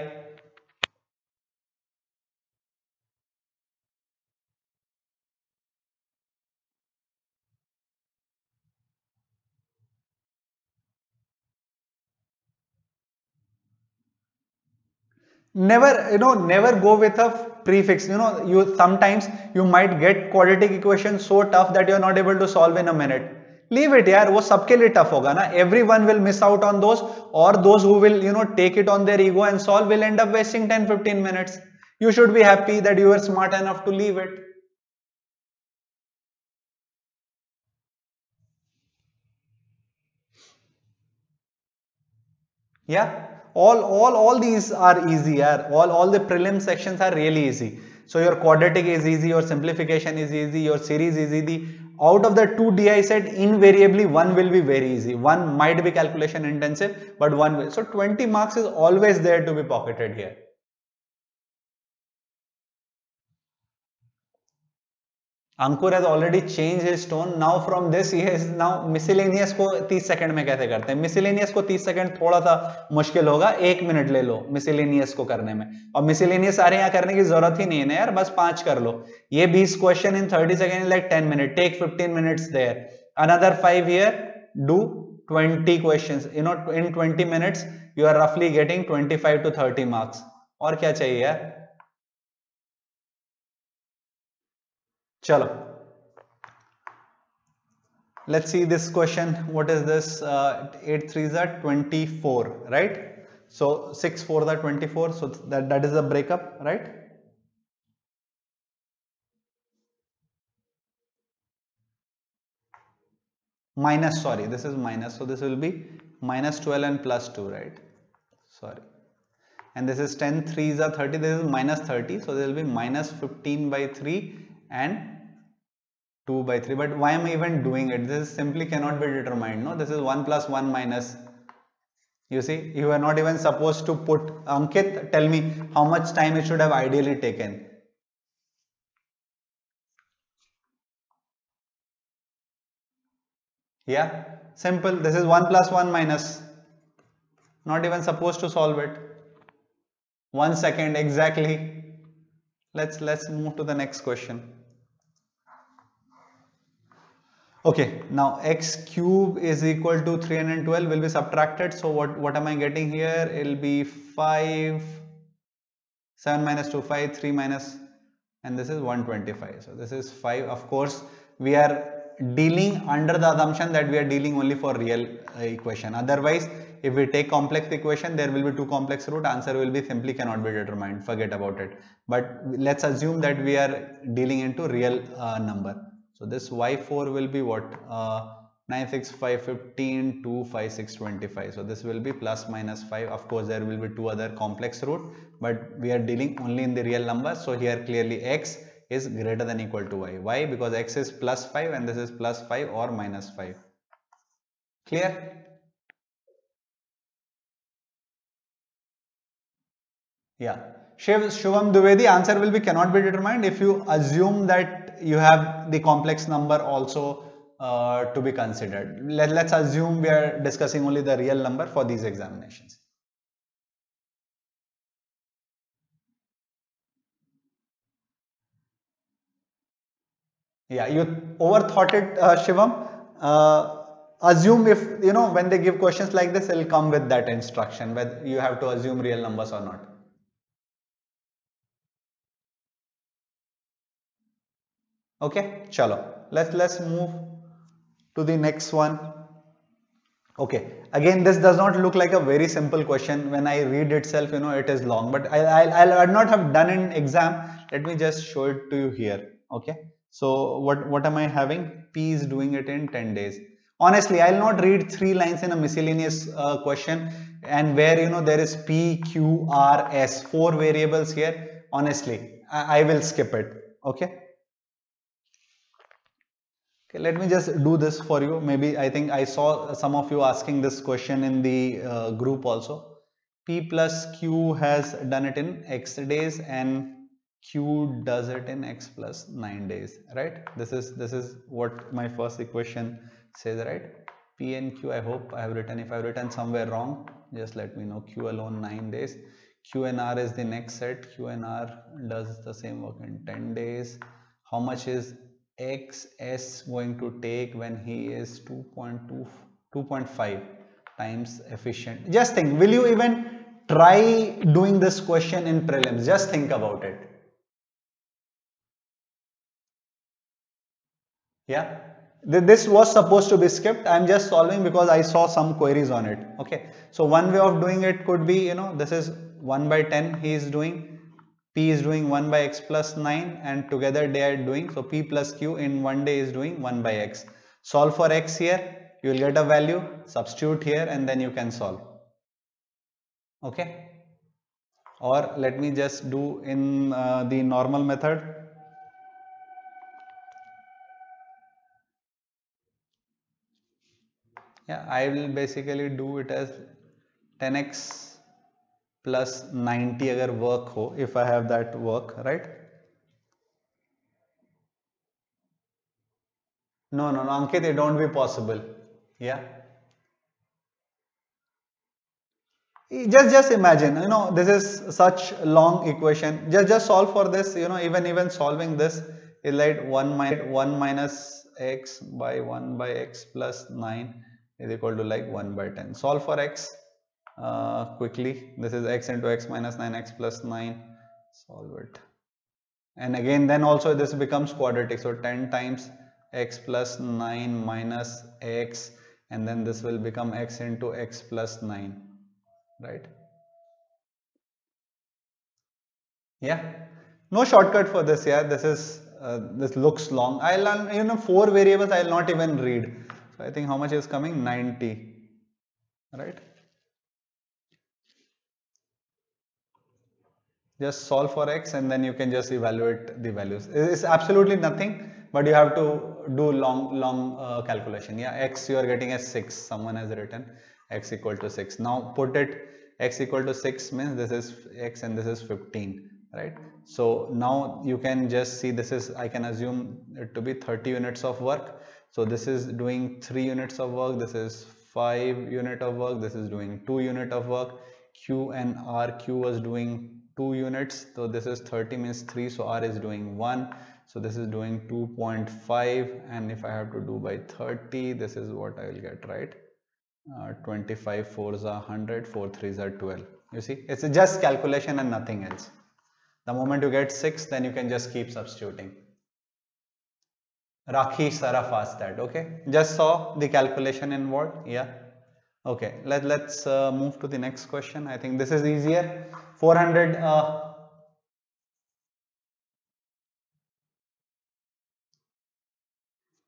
Never go with a prefix. You sometimes you might get quadratic equation so tough that you are not able to solve in a minute. Leave it यार, वो सबके लिए tough होगा ना. Everyone will miss out on those, or those who will take it on their ego and solve will end up wasting 10-15 minutes. You should be happy that you were smart enough to leave it. Yeah, all these are easy. Yeah, all the prelim sections are really easy. So your quadratic is easy, your simplification is easy, your series is easy. Out of the 2 DI set, invariably one will be very easy. One might be calculation intensive, but one will. So 20 marks is always there to be pocketed here. Ankur has already changed his tone. Now from this he is now miscellaneous को 30 second में कैसे करते हैं. miscellaneous को 30 second थोड़ा सा मुश्किल होगा, 1 मिनट ले लो miscellaneous को करने में. और miscellaneous सारे यहाँ करने की जरूरत ही नहीं है ना यार, बस 5 कर लो. ये 20 question in 30 seconds is like 10 minutes. Take 15 minutes there. Another 5 here. Do 20 questions. In 20 minutes you are roughly getting 25 to 30 marks. और क्या चाहिए यार. चलो, let's see this question. What is this? 8 3s are 24, right? So 6 4s are 24. So that is the breakup, right? Minus, sorry, this is minus. So this will be minus 12 and plus 2, right? Sorry. And this is 10 3s are 30. This is minus 30. So there will be minus 15 by 3 and 2 by 3. But why am I even doing it? This simply cannot be determined. No, this is 1 plus 1 minus. You see, you are not even supposed to put. Ankit, tell me how much time it should have ideally taken. Yeah, simple. This is 1 plus 1 minus. Not even supposed to solve it. 1 second exactly. Let's move to the next question. Okay, now x cube is equal to 312 will be subtracted. So what am I getting here? It will be 5, 7 minus 2, 5, 3 minus, and this is 125. So this is 5. Of course, we are dealing under the assumption that we are dealing only for real equation. Otherwise, if we take complex equation, there will be 2 complex root. Answer will be simply cannot be determined. Forget about it. But let's assume that we are dealing into real number. So this y4 will be what? 9, 6, 5, 15, 2, 5, 6, 25. So this will be plus minus 5. Of course, there will be 2 other complex root, but we are dealing only in the real number. So here clearly x is greater than equal to y. Why? Because x is plus 5 and this is plus 5 or minus 5. Clear? Yeah. Shivam Dwivedi, answer will be cannot be determined if you assume that you have the complex number also to be considered. Let's assume we are discussing only the real number for these examinations. Yeah, you overthought it, Shivam. Assume if, when they give questions like this, it'll come with that instruction, whether you have to assume real numbers or not. Okay, chalo. Let's move to the next one. Okay, again, this does not look like a very simple question. When I read itself, it is long, but I'll not have done an exam. Let me just show it to you here. Okay, so what am I having? P is doing it in 10 days. Honestly, I'll not read 3 lines in a miscellaneous question and where there is P, Q, R, S, 4 variables here. Honestly, I will skip it. Okay. Okay, let me just do this for you. Maybe I think I saw some of you asking this question in the group also. P plus Q has done it in X days and Q does it in X plus 9 days, right? This is what my first equation says, right? P and Q, I hope I have written. If I have written somewhere wrong, just let me know. Q alone 9 days. Q and R is the next set. Q and R does the same work in 10 days. How much is XS going to take when he is 2.5 times efficient? Just think, will you even try doing this question in prelims? Just think about it. Yeah, this was supposed to be skipped. I'm just solving because I saw some queries on it. Okay, so one way of doing it could be, this is 1 by 10 he is doing, P is doing 1 by x plus 9, and together they are doing, so P plus Q in one day is doing 1 by x. Solve for x here, you will get a value, substitute here, and then you can solve. Okay, or let me just do in the normal method. Yeah, I will basically do it as 10x plus 90 अगर work हो, if I have that work, right? No, Ankit, it don't be possible. Yeah. Just imagine, this is such long equation. Just solve for this, even solving this is like 1 minus x by 1 by x plus 9 is equal to like 1 by 10. Solve for x quickly. This is x into x minus 9x plus 9. Solve it. And again, then also this becomes quadratic. So 10 times x plus 9 minus x, and then this will become x into x plus 9. Right? Yeah, no shortcut for this. Yeah, this looks long. I'll learn 4 variables. I'll not even read. So I think how much is coming? 90. Right? Just solve for x and then you can just evaluate the values. It's absolutely nothing, but you have to do long calculation. Yeah, x you are getting as 6. Someone has written x equal to 6. Now put it, x equal to 6 means this is x and this is 15, right? So now you can just see, this is, I can assume it to be 30 units of work. So this is doing 3 units of work, this is 5 unit of work, this is doing 2 unit of work. Q and R, Q was doing 2 units, so this is 30 means 3, so R is doing 1, so this is doing 2.5, and if I have to do by 30, this is what I will get, right? 25 4s are 100, 4 3s are 12. You see, it's just calculation and nothing else. The moment you get 6, then you can just keep substituting. Rakhi Saraf asked that. Okay, just saw the calculation involved. Yeah. Okay, let's move to the next question. I think this is easier. 400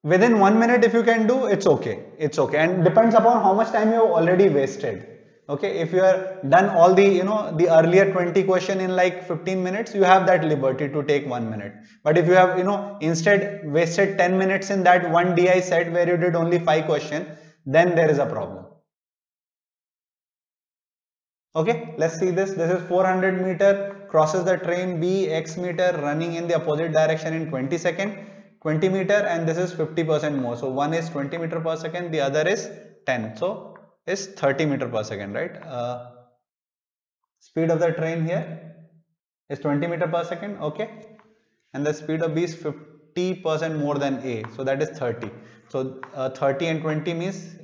within 1 minute, if you can do, it's okay. It's okay, and depends upon how much time you have already wasted. Okay, if you are done all the the earlier 20 question in like 15 minutes, you have that liberty to take 1 minute. But if you have instead wasted 10 minutes in that one DI set where you did only 5 question, then there is a problem. Okay, let's see this. This is 400 meter, crosses the train B, X meter, running in the opposite direction in 20 second, 20 meter, and this is 50% more. So one is 20 meter per second, the other is 10. So is 30 meter per second, right? Speed of the train here is 20 meter per second, okay, and the speed of B is 50% more than A, so that is 30. So 30 and 20 means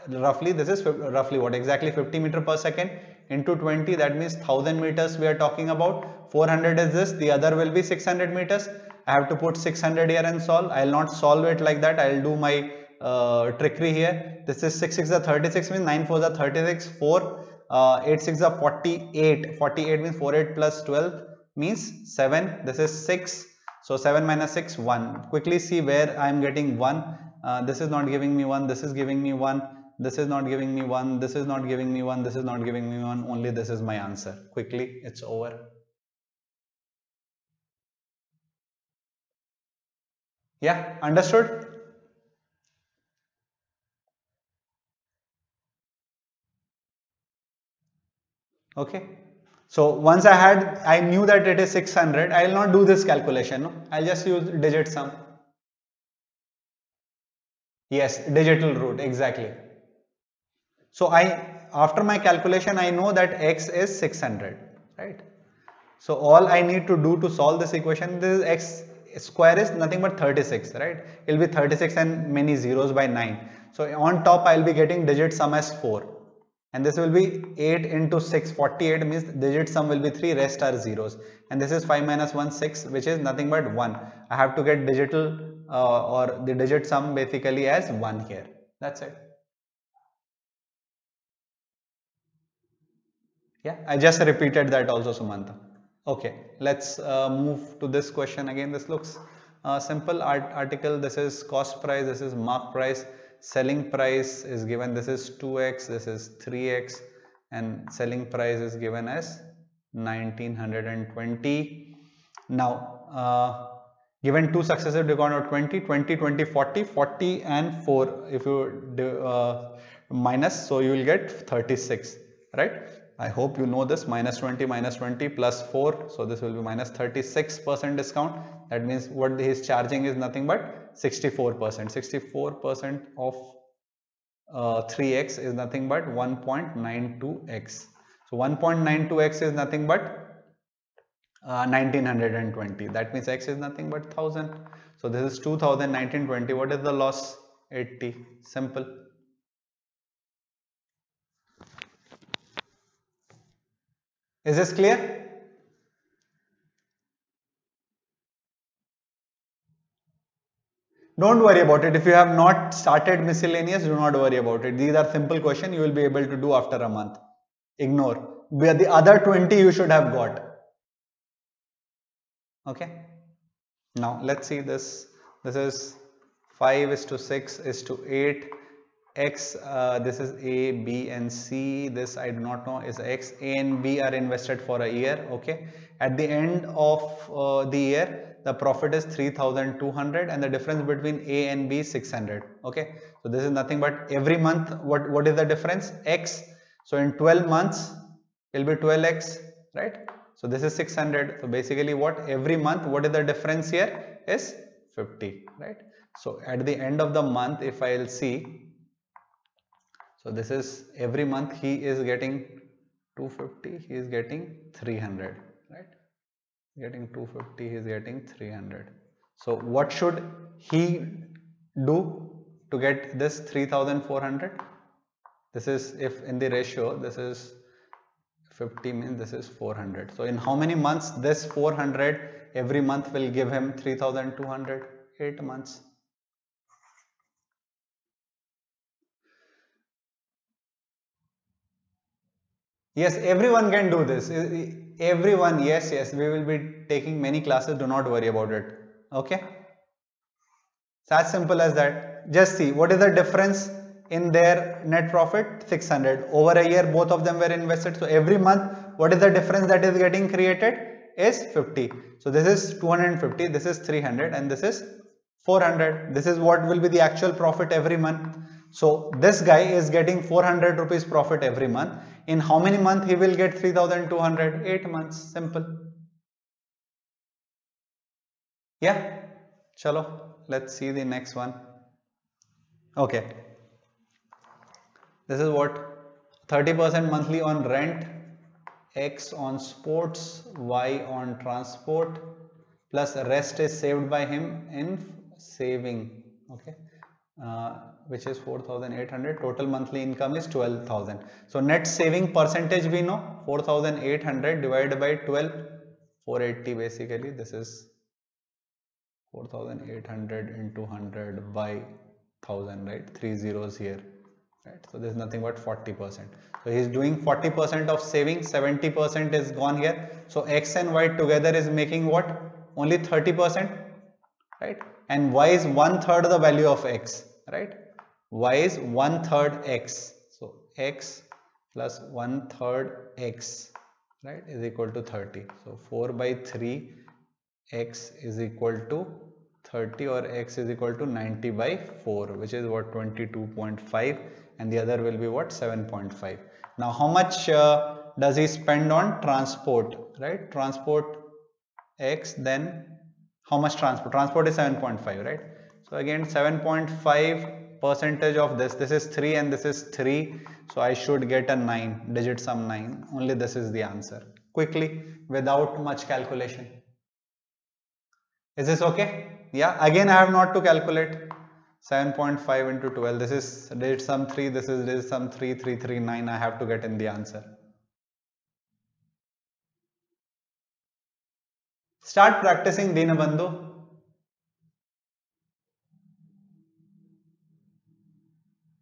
roughly, this is roughly what, exactly 50 meter per second into 20, that means 1000 meters we are talking about. 400 is this, the other will be 600 meters. I have to put 600 here and solve. I will not solve it like that, I will do my trickery here. This is 6 6 are 36 means 9 4 are 36, 4 8 6 are 48, 48 means 4 8 plus 12 means 7, this is 6, so 7 minus 6 1. Quickly see where I am getting 1. This is not giving me 1, this is giving me 1, this is not giving me 1, this is not giving me 1, this is not giving me 1, only this is my answer. Quickly, it's over. Yeah, understood? Okay. So once I knew that it is 600, I will not do this calculation. No? I'll just use digit sum. Yes, digital root, exactly. So after my calculation, I know that x is 600, right? So all I need to do to solve this equation, this x square is nothing but 36, right? It will be 36 and many zeros by 9. So on top I will be getting digit sum as 4. And this will be 8 into 6, 48 means digit sum will be 3, rest are zeros. And this is 5 minus 1, 6, which is nothing but 1. I have to get digital or the digit sum basically as 1 here. That's it. Yeah, I just repeated that also, Sumanta. Okay, let's move to this question again. This looks simple article. This is cost price, this is mark price, selling price is given. This is 2x, this is 3x, and selling price is given as 1920. Now, given two successive decan of 20, 20, 20, 40, 40 and 4 if you do, minus, so you will get 36, right? I hope you know this, minus 20 plus 4, so this will be minus 36% discount. That means what he is charging is nothing but 64%. 64% of 3x is nothing but 1.92x. So 1.92x is nothing but 1920. That means x is nothing but 1000. So this is 2000, 1920. What is the loss? 80. Simple. Is this clear? Don't worry about it. If you have not started miscellaneous, do not worry about it. These are simple questions you will be able to do after a month. Ignore. The other 20 you should have got. Okay. Now let's see this. This is 5 is to 6 is to 8. X, this is A, B and C. This I do not know is X. A and B are invested for a year. Okay. At the end of the year, the profit is 3200 and the difference between A and B is 600. Okay. So this is nothing but every month. What is the difference? X. So in 12 months, it will be 12x, right? So this is 600. So basically what every month, what is the difference here is 50, right? So at the end of the month, if I will see, so this is every month he is getting 250, he is getting 300, right? Getting 250, he is getting 300. So what should he do to get this 3400? This is, if in the ratio, this is 50 means this is 400. So in how many months this 400 every month will give him 3200? 8 months. Yes, everyone can do this. Everyone, yes, we will be taking many classes. Do not worry about it. Okay. It's as simple as that. Just see what is the difference in their net profit. 600 over a year. Both of them were invested. So every month, what is the difference that is getting created is 50. So this is 250. This is 300, and this is 400. This is what will be the actual profit every month. So this guy is getting 400 rupees profit every month. In how many months he will get 3200? 8 months. Simple. Yeah. Chalo. Let's see the next one. Okay. This is what 30% monthly on rent, X on sports, Y on transport, plus rest is saved by him in saving. Okay. Which is 4800. Total monthly income is 12,000. So net saving percentage we know 4800 divided by 12, 480 basically. This is 4800 into 100 by 1000, right? 3 zeros here, right? So there's nothing but 40%. So he's doing 40% of saving, 70% is gone here. So X and Y together is making what? Only 30%, right? And Y is 1/3 the value of X, right? Y is 1/3 X. So X plus 1/3 X, right, is equal to 30. So 4 by 3 X is equal to 30 or x is equal to 90 by 4, which is what, 22.5, and the other will be what, 7.5. Now how much does he spend on transport, right? Transport x, then how much transport? Transport is 7.5, right? So again 7.5 percentage of this is 3 and this is 3, so I should get a 9, digit sum 9. Only this is the answer, quickly, without much calculation. Is this okay? Yeah, again I have not to calculate. 7.5 into 12, this is digit sum 3, this is digit sum 3, 3, 3, 9, I have to get in the answer. Start practicing, Deenabandhu.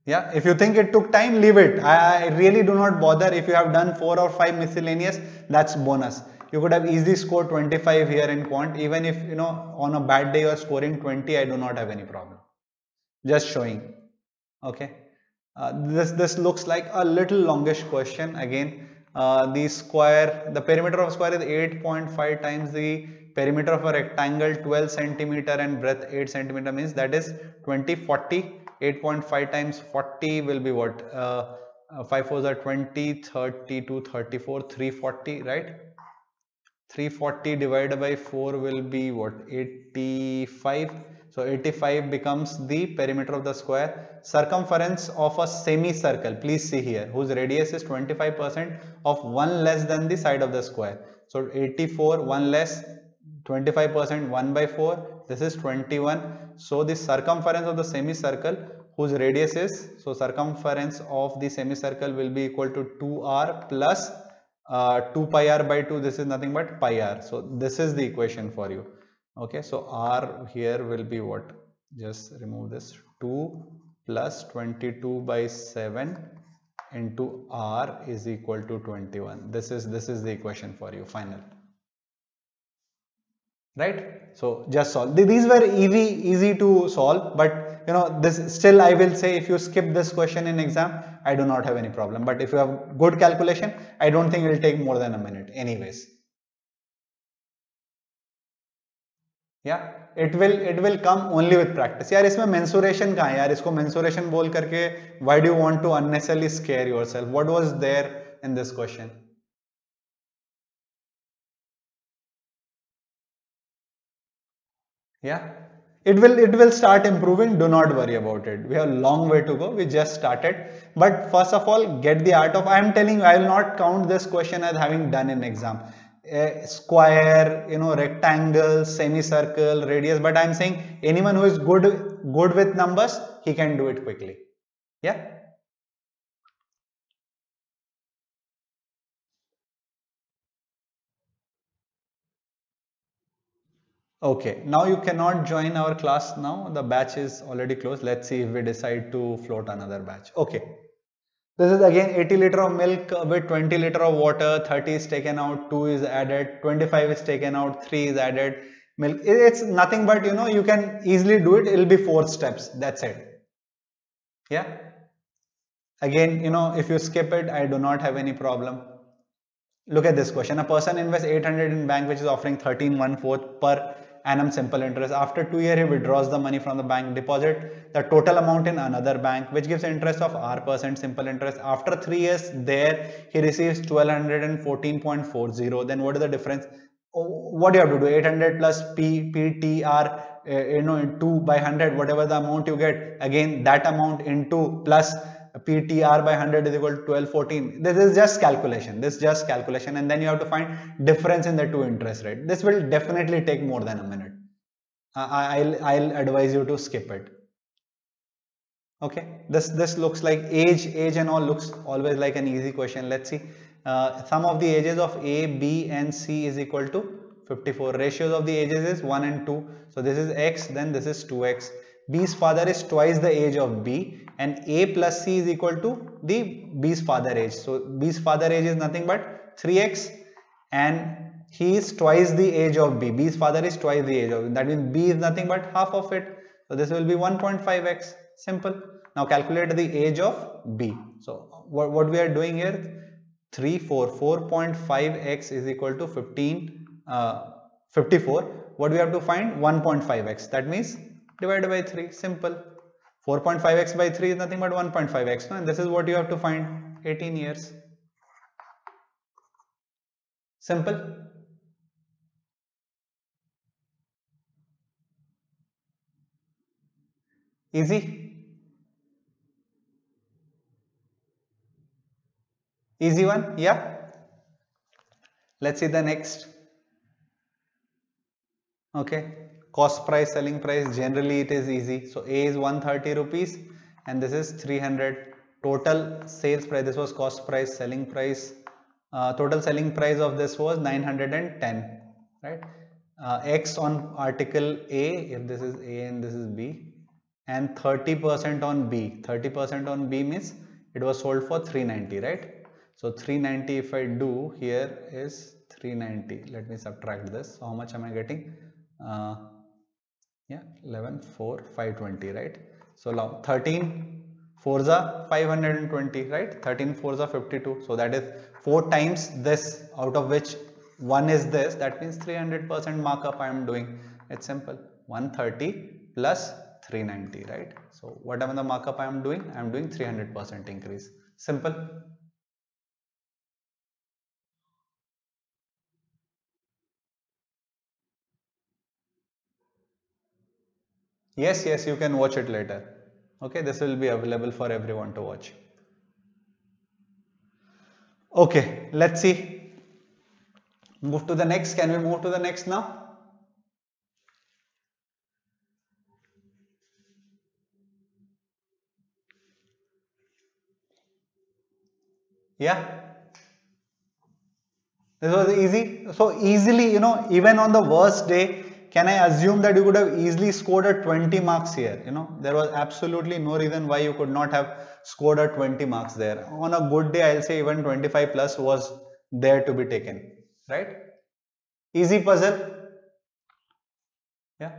Yeah, if you think it took time, leave it. I really do not bother. If you have done 4 or 5 miscellaneous, that's bonus. You could have easily scored 25 here in quant. Even if, you know, on a bad day you are scoring 20, I do not have any problem. Just showing. Okay. This looks like a little longish question. Again, the perimeter of a square is 8.5 times the perimeter of a rectangle, 12 centimeter and breadth 8 centimeter, means that is 20, 40. 8.5 times 40 will be what? 5 4s are 20, 32, 34, 340, right? 340 divided by 4 will be what? 85. So 85 becomes the perimeter of the square. Circumference of a semicircle, please see here, whose radius is 25% of 1 less than the side of the square. So 84, 1 less, 25%, 1 by 4, this is 21. So the circumference of the semicircle whose radius is, so circumference of the semicircle will be equal to 2r plus 2 pi r by 2, this is nothing but pi r. So this is the equation for you. Okay, so r here will be what? Just remove this, 2 plus 22 by 7 into r is equal to 21. This is the equation for you, final. Right? So just solve. These were easy to solve, but you know, this still I will say, if you skip this question in exam, I do not have any problem. But if you have good calculation, I don't think it will take more than a minute anyways. Yeah, it will come only with practice. यार इसमें mensuration कहाँ है यार? इसको mensuration बोल करके, why do you want to unnecessarily scare yourself? What was there in this question? Yeah, it will start improving. Do not worry about it. We have a long way to go. We just started. But first of all, get the art of, I am telling you, I will not count this question as having done in exam. Square, you know, rectangle, semicircle, radius. But I am saying anyone who is good with numbers, he can do it quickly. Yeah. Okay, now you cannot join our class now. The batch is already closed. Let's see if we decide to float another batch. Okay. This is again 80 liter of milk with 20 liter of water, 30 is taken out, 2 is added, 25 is taken out, 3 is added. Milk, it's nothing but, you know, you can easily do it. It will be 4 steps. That's it. Yeah. Again, you know, if you skip it, I do not have any problem. Look at this question. A person invests 800 in bank which is offering 13.14 per annum simple interest. After 2 years, he withdraws the money from the bank, deposit the total amount in another bank which gives interest of r% simple interest. After 3 years, there he receives 1214.40. Then what is the difference? What do you have to do? 800 plus PTR, you know, 2 by 100, whatever the amount you get, again that amount into plus PTR by 100 is equal to 1214. This is just calculation. This is just calculation, and then you have to find difference in the two interest rate. This will definitely take more than a minute. I'll advise you to skip it. Okay, this looks like age and all looks always like an easy question. Let's see. Sum of the ages of A, B and C is equal to 54. Ratios of the ages is 1 and 2. So this is X, then this is 2X. B's father is twice the age of B, and A plus C is equal to the B's father age. So B's father age is nothing but 3X, and he is twice the age of B. B's father is twice the age of B. That means B is nothing but half of it. So this will be 1.5x. Simple. Now calculate the age of B. So what we are doing here, 4.5x is equal to 54. what we have to find? 1.5x. That means divided by 3. Simple. 4.5x by 3 is nothing but 1.5x. No? And this is what you have to find. 18 years. Simple. Easy. Easy one. Yeah. Let's see the next. Okay. Cost price, selling price, generally it is easy. So A is 130 rupees and this is 300. Total sales price, this was cost price, selling price. Total selling price of this was 910, right? X on article A, if this is A and this is B, and 30% on B. 30% on B means it was sold for 390, right? So 390, if I do here is 390. Let me subtract this. So how much am I getting? Yeah, 11, 4, 520, right? So now 13 4s are 520, right? 13 4s are 52. So that is 4 times this, out of which 1 is this. That means 300% markup I am doing. It's simple. 130 plus 390, right? So whatever the markup I am doing 300% increase. Simple. Yes, yes, you can watch it later. Okay, this will be available for everyone to watch. Okay, let's see. Move to the next. Can we move to the next now? Yeah. This was easy. So easily, you know, even on the worst day, can I assume that you could have easily scored a 20 marks here? You know, there was absolutely no reason why you could not have scored a 20 marks there. On a good day, I'll say even 25 plus was there to be taken, right? Easy puzzle. Yeah.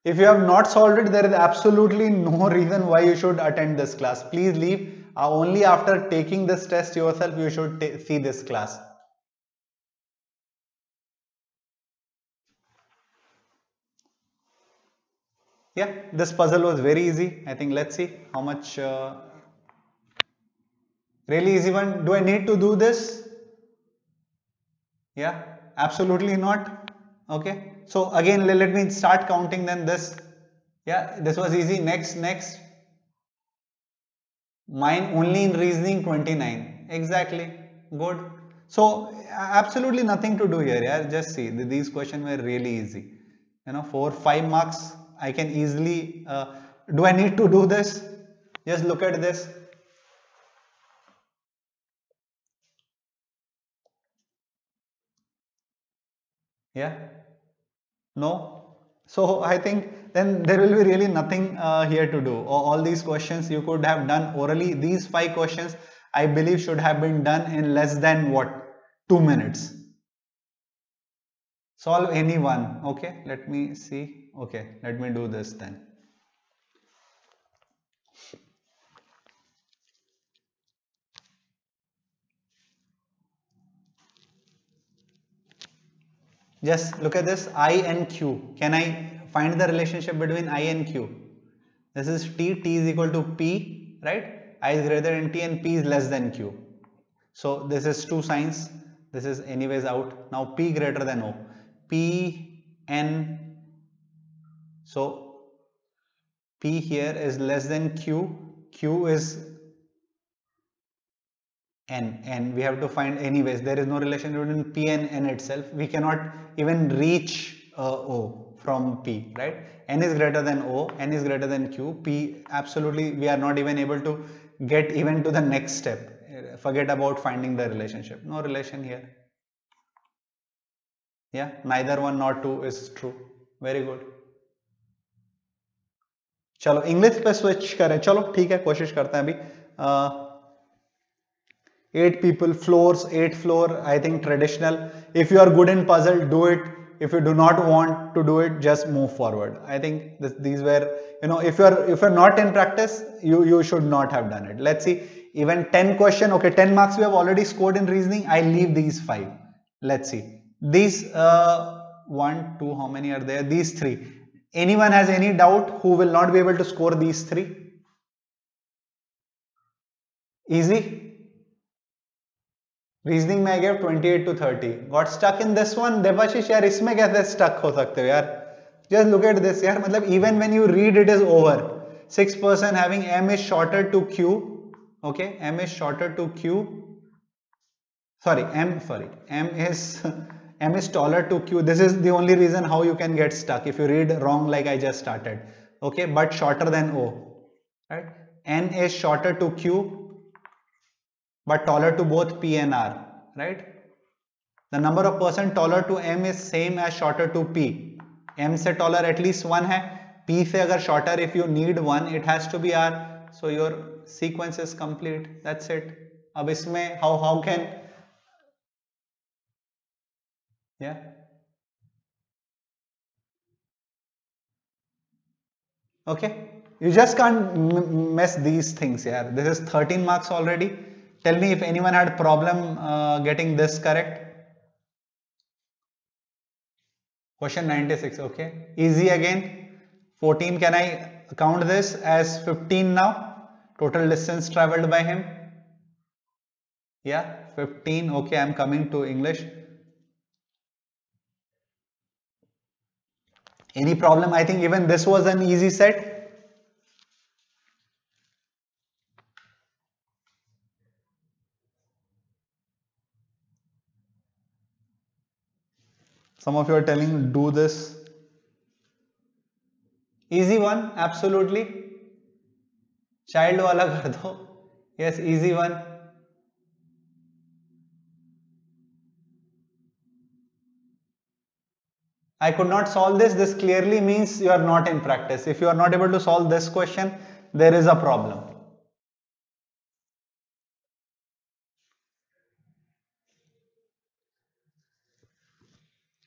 If you have not solved it, there is absolutely no reason why you should attend this class. Please leave. Only after taking this test yourself, you should see this class. Yeah, this puzzle was very easy. I think let's see how much. Really easy one. Do I need to do this? Yeah, absolutely not. Okay. So again, let me start counting then this. Yeah, this was easy. Next. Mine only in reasoning 29. Exactly. Good. So absolutely nothing to do here. Yeah, just see these questions were really easy. You know, 4-5 marks I can easily. Do I need to do this? Just look at this. Yeah. No. So I think then there will be really nothing here to do. All these questions you could have done orally. These 5 questions I believe should have been done in less than what? 2 minutes. Solve any one. Okay, let me see. Okay, let me do this then. Just look at this I and Q. Can I find the relationship between I and Q? This is T, T is equal to P, right? I is greater than T and P is less than Q. So this is 2 signs. This is anyways out. Now P greater than O. P, N. So P here is less than Q. Q is N. We have to find anyways. There is no relation between P and N itself. We cannot even reach O from P, right? N is greater than O. N is greater than Q. P absolutely we are not even able to get even to the next step. Forget about finding the relationship. No relation here. Yeah, neither 1 nor 2 is true. Very good. चलो English पे switch करें. चलो ठीक है, कोशिश करते हैं अभी. 8 people, floors, 8 floor, I think traditional. If you are good in puzzle, do it. If you do not want to do it, just move forward. I think these were, you know, if you're not in practice, you should not have done it. Let's see, even 10 question, okay, 10 marks we have already scored in reasoning. I leave these 5. Let's see. These 1, 2, how many are there? These 3. Anyone has any doubt who will not be able to score these 3? Easy. Reasoning में आई गया 28 to 30. Got stuck in this one. Debashish यार इसमें कैसे stuck हो सकते हो यार? जस्ट लुक एट दिस यार, मतलब even when you read it is over. 6% having m is shorter to q. Okay, m is shorter to q. M is taller to q. This is the only reason how you can get stuck if you read wrong like I just started. Okay, but shorter than o. Right? N is shorter to q but taller to both p and r, right? The number of person taller to m is same as shorter to p. m से taller at least one है, p से अगर shorter if you need one it has to be r. So your sequence is complete. That's it. अब इसमें how can, yeah, okay, you just can't mess these things. Yeah, this is 13 marks already. Tell me if anyone had problem getting this correct. Question 96. Okay, easy again. 14, can I count this as 15 now? Total distance traveled by him. Yeah, 15. Okay, I'm coming to English. Any problem? I think even this was an easy set. Some of you are telling do this. Easy one, absolutely. Child वाला कर दो. Yes, easy one. I could not solve this. This clearly means you are not in practice. If you are not able to solve this question, there is a problem.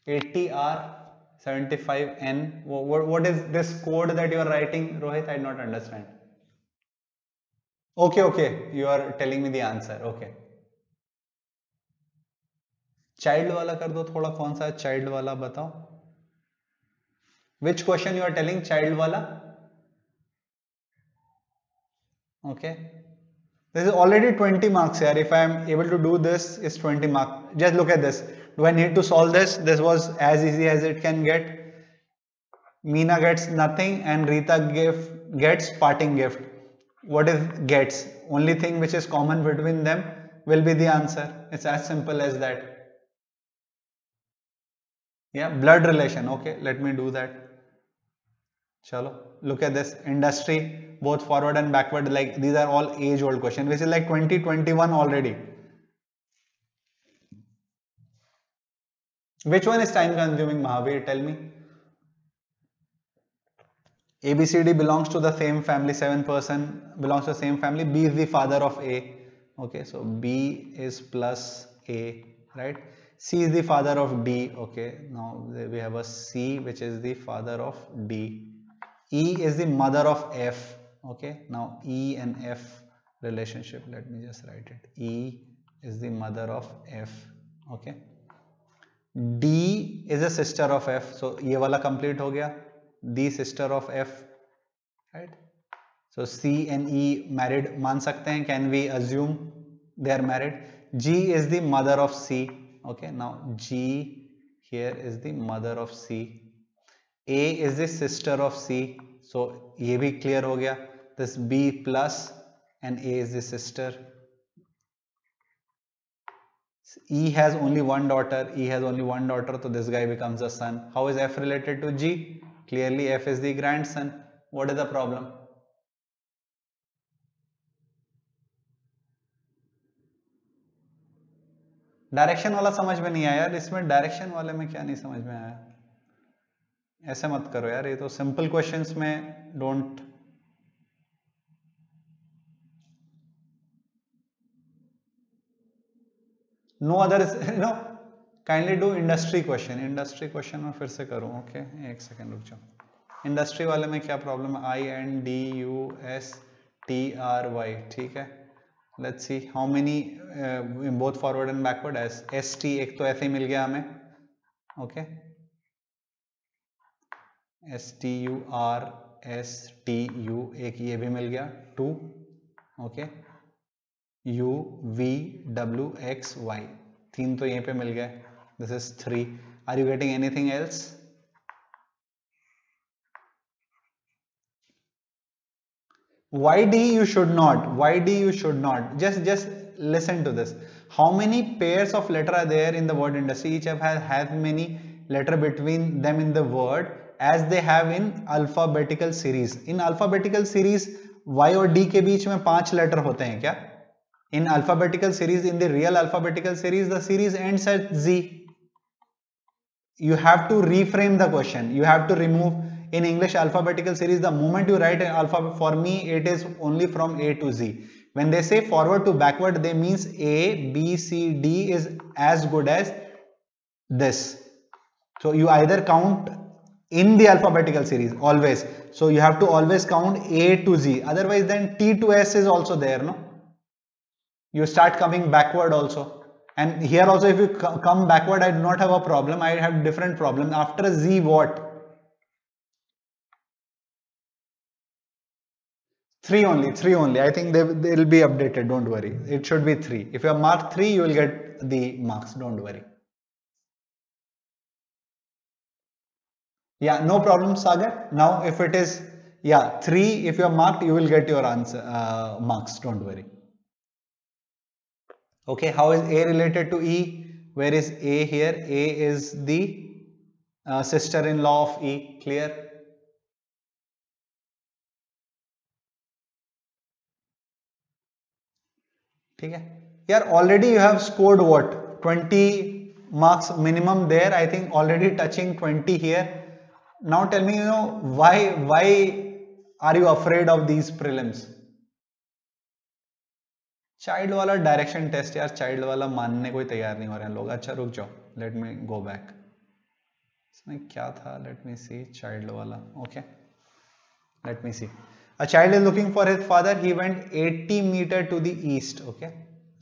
$80R 75N. What is this code that you are writing, Rohit? I do not understand. Okay. You are telling me the answer. Okay. Child वाला कर दो थोड़ा. कौन सा child वाला बताओ? Which question you are telling child wala? Okay. This is already 20 marks here. If I am able to do this, it's 20 marks. Just look at this. Do I need to solve this? This was as easy as it can get. Meena gets nothing and Rita gets parting gift. What is gets? Only thing which is common between them will be the answer. It's as simple as that. Yeah, blood relation. Okay, let me do that. Chalo, look at this. Industry, both forward and backward, like these are all age old questions, which is like 2021 already. Which one is time consuming, Mahavir? Tell me. ABCD belongs to the same family. 7% belongs to the same family. B is the father of A. Okay, so B is plus A, right? C is the father of D. Okay, now we have a C which is the father of D. E is the mother of F. Okay, now E and F relationship, let me just write it. E is the mother of F. Okay, D is a sister of F, so ये वाला complete हो गया. The sister of F, right? So C and E married मान सकते हैं. Can we assume they are married? G is the mother of C. Okay, now G here is the mother of C. A is the sister of C, so ये भी clear हो गया. This B plus and A is the sister. E has only one daughter. So this guy becomes a son. How is F related to G? Clearly F is the grandson. What is the problem? Direction वाला समझ में नहीं आया यार. इसमें direction वाले में क्या नहीं समझ में आया? ऐसे मत करो यार, ये तो सिंपल क्वेश्चंस में don't. No other, no, kindly do industry question में फिर से करूं. ओके, एक सेकंड रुक जाओ. इंडस्ट्री वाले में क्या प्रॉब्लम है? INDUSTRY, ठीक है. Let's see how many both forward and backward. S T एक तो ऐसे ही मिल गया हमें. ओके, STURSTU, एक ये भी मिल गया, 2, ओके, UVWXY, 3 तो यहीं पे मिल गया, this is 3. Are you getting anything else? YD you should not, YD you should not, just listen to this. How many pairs of letter are there in the word industry? Each have many letter between them in the word as they have in alphabetical series. In alphabetical series Y और D के बीच में 5 letter होते हैं क्या? In alphabetical series, in the real alphabetical series, the series ends at Z. You have to reframe the question. You have to remove, in English alphabetical series, the moment you write an alphabet, for me it is only from A to Z. When they say forward to backward, they means A, B, C, D is as good as this. So you either count in the alphabetical series always. So you have to always count A to Z. Otherwise then T to S is also there, no? You start coming backward also. And here also if you come backward, I do not have a problem. I have different problem. After Z, what? 3 only, 3 only. I think they will be updated. Don't worry. It should be 3. If you have marked 3, you will get the marks. Don't worry. Yeah, no problem, Sagar. Now, if it is, yeah, 3, if you have marked, you will get your answer, marks. Don't worry. Okay, how is A related to E? Where is A here? A is the sister-in-law of E. Clear? ठीक है यार, already you have scored what, 20 marks minimum there. I think already touching 20 here. Now tell me, why are you afraid of these prelims? Child वाला direction test यार, child वाला मानने कोई तैयार नहीं हो रहे हैं लोग. अच्छा रुक जाओ, लेट मी गो बैक. इसमें क्या था, लेट मी सी. चाइल्ड वाला, okay, let me see. A child is looking for his father. He went 80 meter to the east, okay,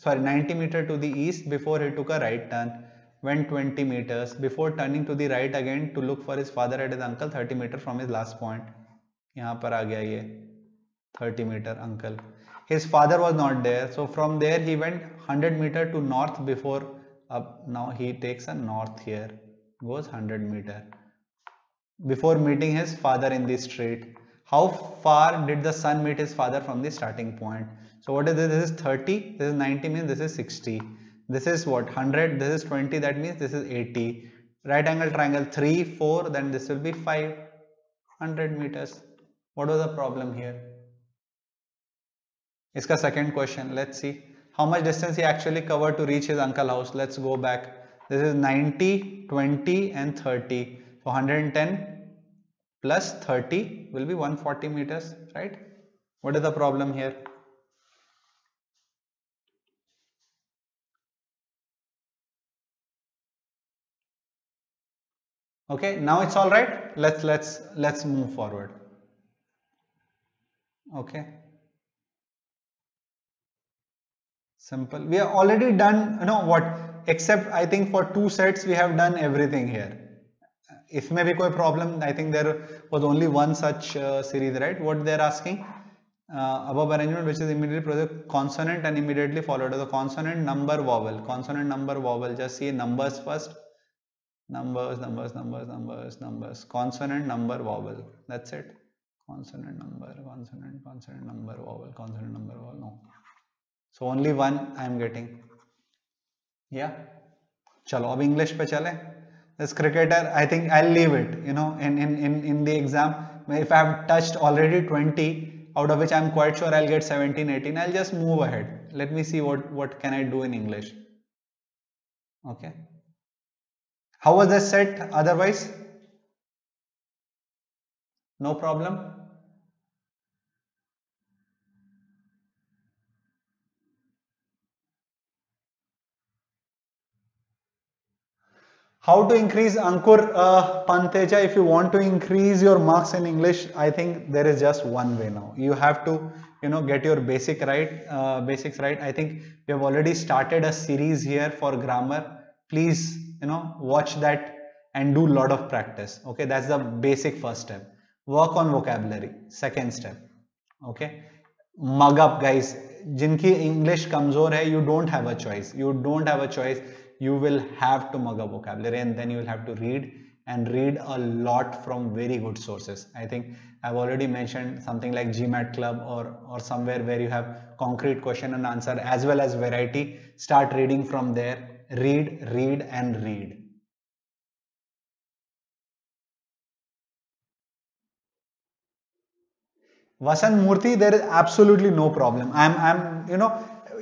sorry, 90 meter to the east before he took a right turn. Went 20 meters before turning to the right again to look for his father and his uncle 30 meter from his last point. यहाँ पर आ गया ये 30 meter uncle. His father was not there, so from there he went 100 meter to north before now he takes a north here, goes 100 meter before meeting his father in the street. How far did the son meet his father from the starting point? So what is this? This is 30, this is 90, means this is 60. This is what, 100, this is 20, that means this is 80. Right angle triangle 3, 4, then this will be 500 meters. What was the problem here? Iska second question, let's see. How much distance he actually covered to reach his uncle's house? Let's go back. This is 90, 20 and 30. So 110 plus 30 will be 140 meters, right? What is the problem here? Okay, now it's all right. Let's move forward. Okay. Simple. We have already done, what, except I think for 2 sets we have done everything here. If may be koi problem, I think there was only one such series, right? What they are asking, above arrangement which is immediately produced consonant and immediately followed by the consonant, number, vowel. Consonant, number, vowel. Just see numbers first. Numbers, consonant, number, vowel. That's it. Consonant, number, consonant, number, vowel, consonant, number, vowel. No. So only one I am getting. Yeah. Chalo, ab English pe chale. This cricketer, I think I'll leave it. In the exam, if I have touched already 20, out of which I'm quite sure I'll get 17, 18, I'll just move ahead. Let me see what can I do in English. Okay. How was this set otherwise? No problem. How to increase, Ankur Panteja, if you want to increase your marks in English, I think there is just one way now. You have to, get your basics right. I think we have already started a series here for grammar. Please, watch that and do a lot of practice. Okay, that's the basic first step. Work on vocabulary, second step. Okay, mug up guys. जिनकी English कमजोर है, you don't have a choice. You don't have a choice. You will have to mug up vocabulary, and then you will have to read and read a lot from very good sources. I think I've already mentioned something like GMAT Club or somewhere where you have concrete question and answer as well as variety. Start reading from there. Read and read. Vasant Murthy, there is absolutely no problem.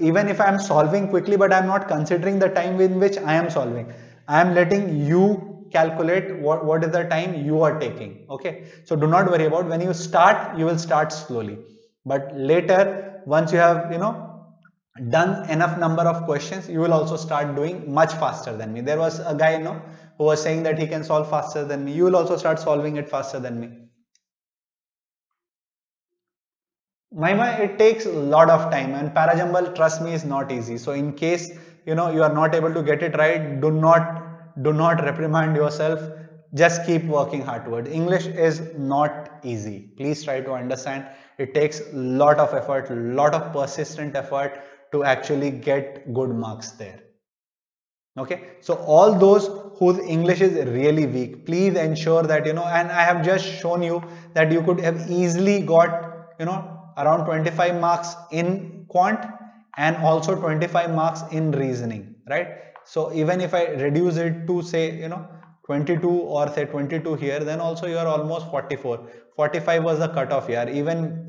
Even if I'm solving quickly, but I'm not considering the time in which I am solving. I am letting you calculate what is the time you are taking. Okay. So do not worry about when you start, you will start slowly. But later, once you have, done enough number of questions, you will also start doing much faster than me. There was a guy, who was saying that he can solve faster than me. You will also start solving it faster than me. Mahima, it takes a lot of time, and parajumble, trust me, is not easy. So in case you are not able to get it right, do not reprimand yourself. Just keep working hard towards. English is not easy. Please try to understand. It takes a lot of effort, a lot of persistent effort to actually get good marks there. Okay, so all those whose English is really weak, please ensure that and I have just shown you that you could have easily got around 25 marks in quant and also 25 marks in reasoning, right? So even if I reduce it to say 22 or say 22 here, then also you are almost 44. 45 was the cutoff here. Even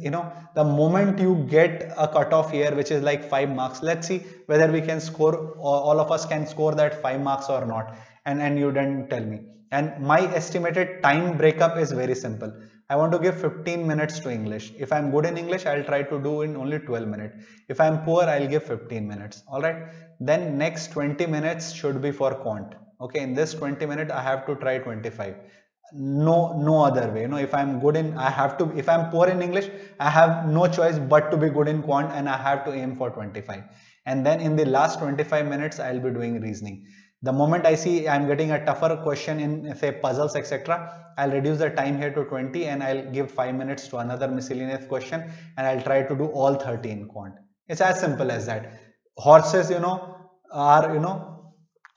the moment you get a cutoff here which is like 5 marks, let's see whether we can score, all of us can score that 5 marks or not, and you didn't tell me. And my estimated time breakup is very simple. I want to give 15 minutes to English. If I'm good in English, I'll try to do in only 12 minutes. If I'm poor, I'll give 15 minutes. Alright. Then next 20 minutes should be for quant. Okay. In this 20 minutes, I have to try 25. No other way. If I'm good in, if I'm poor in English, I have no choice but to be good in quant, and I have to aim for 25. And then in the last 25 minutes, I'll be doing reasoning. The moment I see I'm getting a tougher question in say puzzles, etc., I'll reduce the time here to 20 and I'll give 5 minutes to another miscellaneous question, and I'll try to do all 30 in quant. It's as simple as that. Horses, are,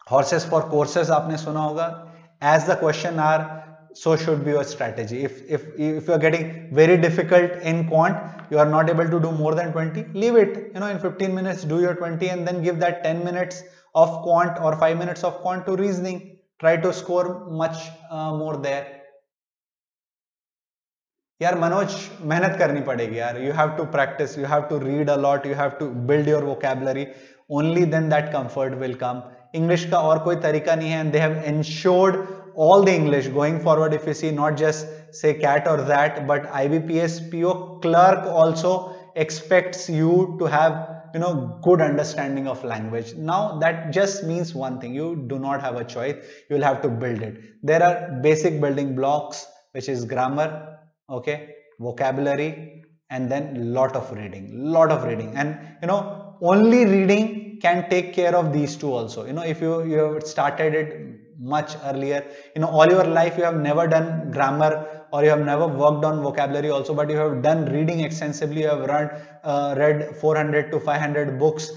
horses for courses, aapne suna hoga. As the question are, so should be your strategy. If you are getting very difficult in quant, you are not able to do more than 20, leave it. In 15 minutes, do your 20 and then give that 10 minutes of quant or 5 minutes of quant to reasoning. Try to score much more there. यार मनोज, मेहनत करनी पड़ेगी यार. You have to practice, you have to read a lot, you have to build your vocabulary. Only then that comfort will come. English का और कोई तरीका नहीं है, and they have ensured all the English going forward. If you see, not just say CAT or that, but IBPS PO clerk also expects you to have good understanding of language. Now that just means one thing: you do not have a choice. You will have to build it. There are basic building blocks, which is grammar, okay, vocabulary, and then lot of reading, and only reading can take care of these two also. If you have started it much earlier, all your life you have never done grammar or you have never worked on vocabulary also, but you have done reading extensively, you have read 400 to 500 books,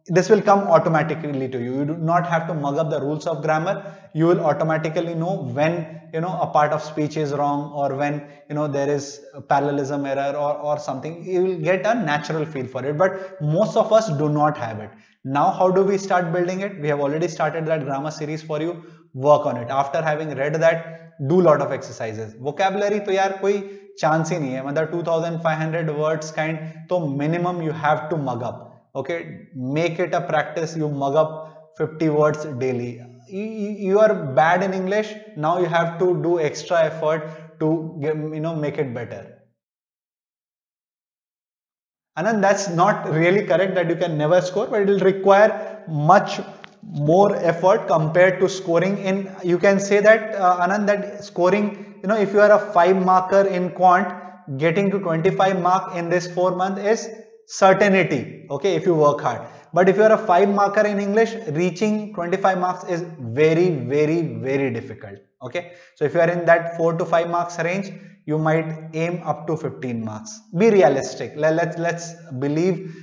this will come automatically to you. You do not have to mug up the rules of grammar. You will automatically know when a part of speech is wrong, or when there is a parallelism error or something. You will get a natural feel for it, but most of us do not have it. Now how do we start building it? We have already started that grammar series for you. Work on it. After having read that, do lot of exercises. Vocabulary तो यार कोई chance ही नहीं है. मतलब 2500 words kind तो minimum you have to mug up. Okay, make it a practice. You mug up 50 words daily. You are bad in English. Now you have to do extra effort to make it better. Anand, that's not really correct that you can never score, but it will require much more effort compared to scoring in. You can say that Anand, that scoring, if you are a 5 marker in quant, getting to 25 mark in this 4 month is certainty, okay, if you work hard. But if you are a 5 marker in English, reaching 25 marks is very, very, very difficult. Okay, so if you are in that 4 to 5 marks range, you might aim up to 15 marks. Be realistic. Let's believe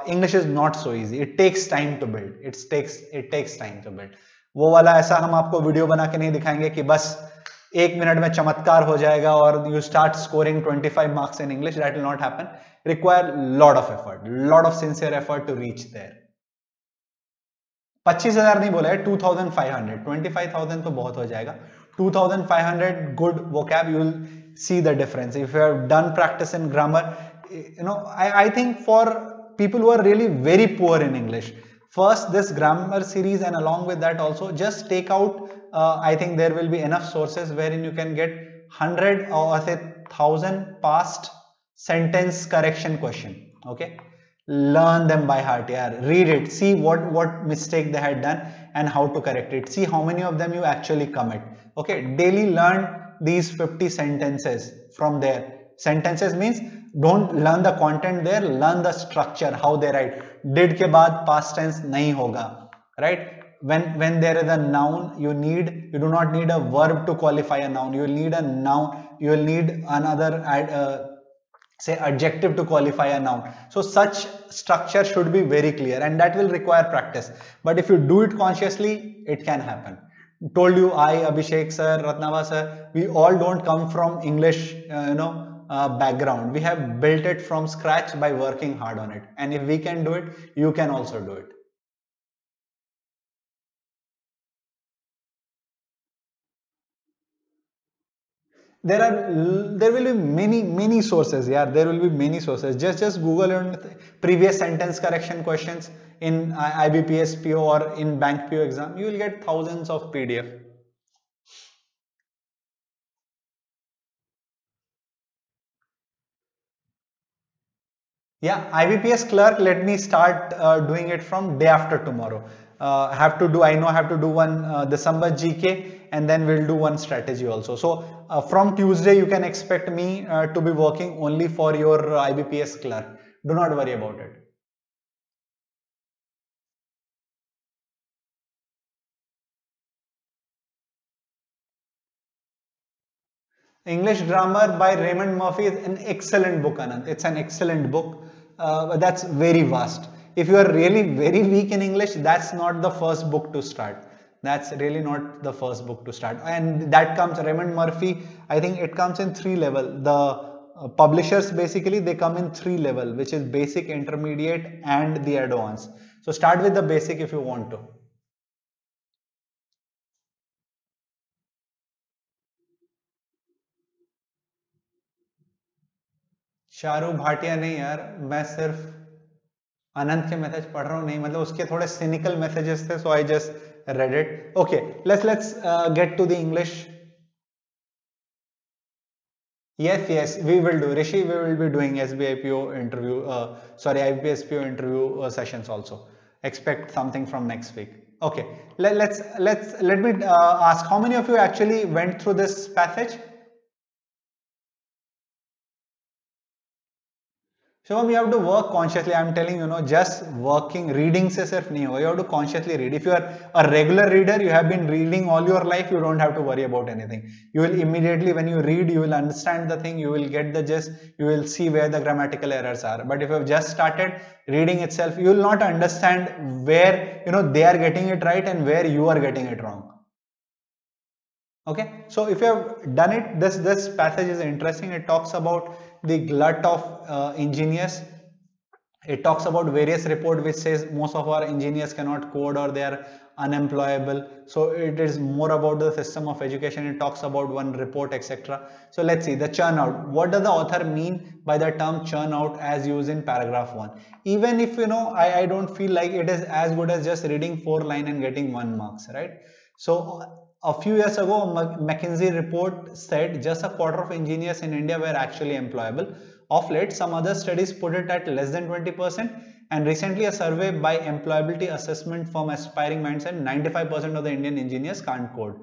English is not so easy. It takes time to build. It takes time to build. वो वाला ऐसा हम आपको video बना के नहीं दिखाएंगे कि बस 1 मिनट में चमत्कार हो जाएगा और you start scoring 25 marks in English. That will not happen. Require lot of effort, lot of sincere effort to reach there. 25,000 नहीं बोला है, 2,500. 25,000 तो बहुत हो जाएगा. 2,500 good vocab, you will see the difference. If you have done practice in grammar, I think for people who are really very poor in English, first this grammar series, and along with that also just take out, I think there will be enough sources wherein you can get 100 or say 1,000 past sentence correction question. Okay, learn them by heart. Yeah, read it, see what mistake they had done and how to correct it. See how many of them you actually commit. Okay, daily learn these 50 sentences from there. Sentences means don't learn the content there, learn the structure, how they write. Did के बाद past tense नहीं होगा, right? When there is a noun, you do not need a verb to qualify a noun. You will need a noun, you will need another say adjective to qualify a noun. So such structure should be very clear, and that will require practice. But if you do it consciously, it can happen. Told you, I, Abhishek sir, Ratnava sir, we all don't come from English background. We have built it from scratch by working hard on it, and if we can do it, you can also do it. There will be many sources. Yeah, there will be many sources. Just Google on previous sentence correction questions in IBPS PO or in bank PO exam. You will get thousands of PDF. Yeah, IBPS clerk, let me start doing it from day after tomorrow. I know I have to do one December GK, and then we'll do one strategy also. So from Tuesday, you can expect me to be working only for your IBPS clerk. Do not worry about it. English Grammar by Raymond Murphy is an excellent book, Anand. It's an excellent book. That's very vast. If you are really very weak in English, that's not the first book to start. That's really not the first book to start. And that comes, Raymond Murphy, I think it comes in 3 levels. The publishers basically, they come in 3 levels, which is basic, intermediate and the advanced. So start with the basic if you want to. Shahrukh Bhatia नहीं यार, मैं सिर्फ अनंत के message पढ़ रहा हूँ. नहीं मतलब उसके थोड़े cynical messages थे, so I just read it. Okay, let's get to the English. Yes, we will do. Rishi, we will be doing SBI PO interview, IBPS PO interview sessions also. Expect something from next week. Okay, let me ask, how many of you actually went through this passage? Shivam, you have to work consciously. I'm telling you, just working, reading se sirf nahi hoga. You have to consciously read. If you are a regular reader, you have been reading all your life, you don't have to worry about anything. You will immediately, when you read, you will understand the thing, you will get the gist, you will see where the grammatical errors are. But if you have just started reading itself, you will not understand where, they are getting it right and where you are getting it wrong. Okay, so if you have done it, this passage is interesting. It talks about the glut of engineers. It talks about various report which says most of our engineers cannot code or they are unemployable. So it is more about the system of education. It talks about one report, etc. So let's see the churn out. What does the author mean by the term churn out as used in paragraph 1? Even if I don't feel like it is as good as just reading 4 lines and getting 1 marks, right? So a few years ago, a McKinsey report said just a quarter of engineers in India were actually employable. Of late, some other studies put it at less than 20%, and recently a survey by employability assessment firm Aspiring Minds said 95% of the Indian engineers can't code.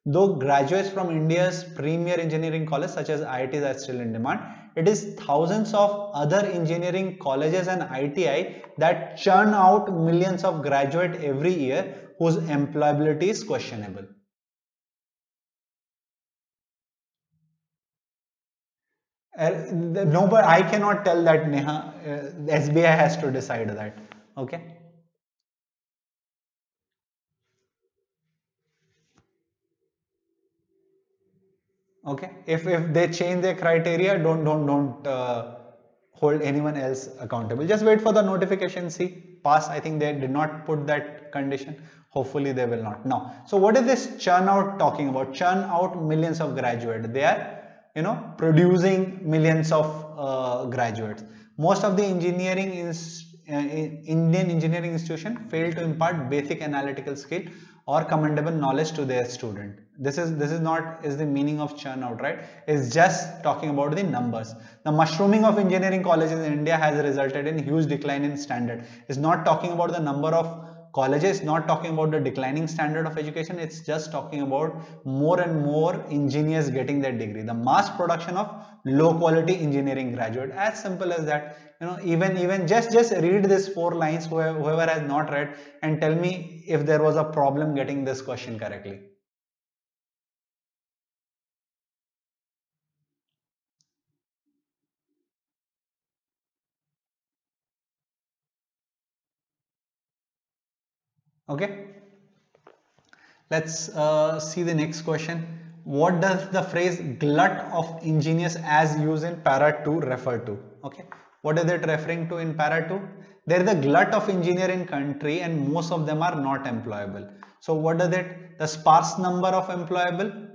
Though graduates from India's premier engineering college such as IITs are still in demand, It is thousands of other engineering colleges and ITI that churn out millions of graduates every year whose employability is questionable. No, but I cannot tell that, Neha. SBI has to decide that. Okay. Okay. If they change their criteria, don't hold anyone else accountable. Just wait for the notification. See, pass. I think they did not put that condition. Hopefully they will not. Now, so what is this churn out talking about? Churn out millions of graduates. They are, producing millions of graduates. Most of the Indian engineering institution fail to impart basic analytical skill or commendable knowledge to their student. This is not is the meaning of churn out, right? It's just talking about the numbers. The mushrooming of engineering colleges in India has resulted in huge decline in standard. It's not talking about the number of colleges, not talking about the declining standard of education. It's just talking about more and more engineers getting their degree. The mass production of low quality engineering graduate, as simple as that. Even just read this 4 lines, whoever has not read, and tell me if there was a problem getting this question correctly. Okay, let's see the next question. What does the phrase glut of engineers as used in para 2 refer to? Okay, what is it referring to in para 2? There is a glut of engineer in country and most of them are not employable. So what does it? The sparse number of employable?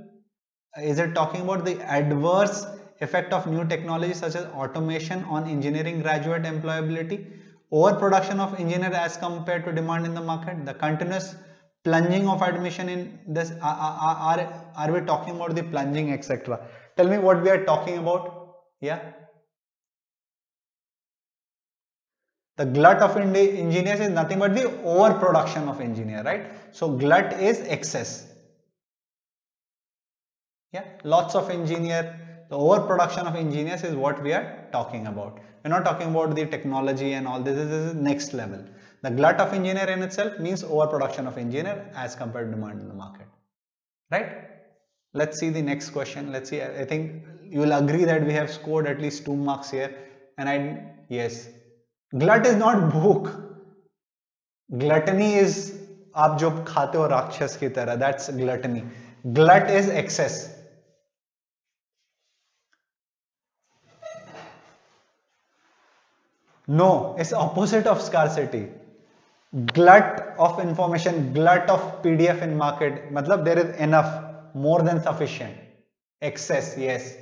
Is it talking about the adverse effect of new technology such as automation on engineering graduate employability, overproduction of engineer as compared to demand in the market, the continuous plunging of admission in this? Are we talking about the plunging, etc.? Tell me what we are talking about. Yeah, the glut of engineers is nothing but the overproduction of engineer, right? So glut is excess. Yeah, lots of engineer. The overproduction of engineers is what we are talking about. We're not talking about the technology and all this. This is next level. The glut of engineer in itself means overproduction of engineer as compared to demand in the market. Right? Let's see the next question. Let's see. I think you will agree that we have scored at least 2 marks here. And yes, glut is not bhook. Gluttony is आप जो खाते हो राक्षस की तरह. That's gluttony. Glut is excess. No, it's opposite of scarcity. Glut of information, glut of PDF in market. Matlab there is enough, more than sufficient. Excess, yes.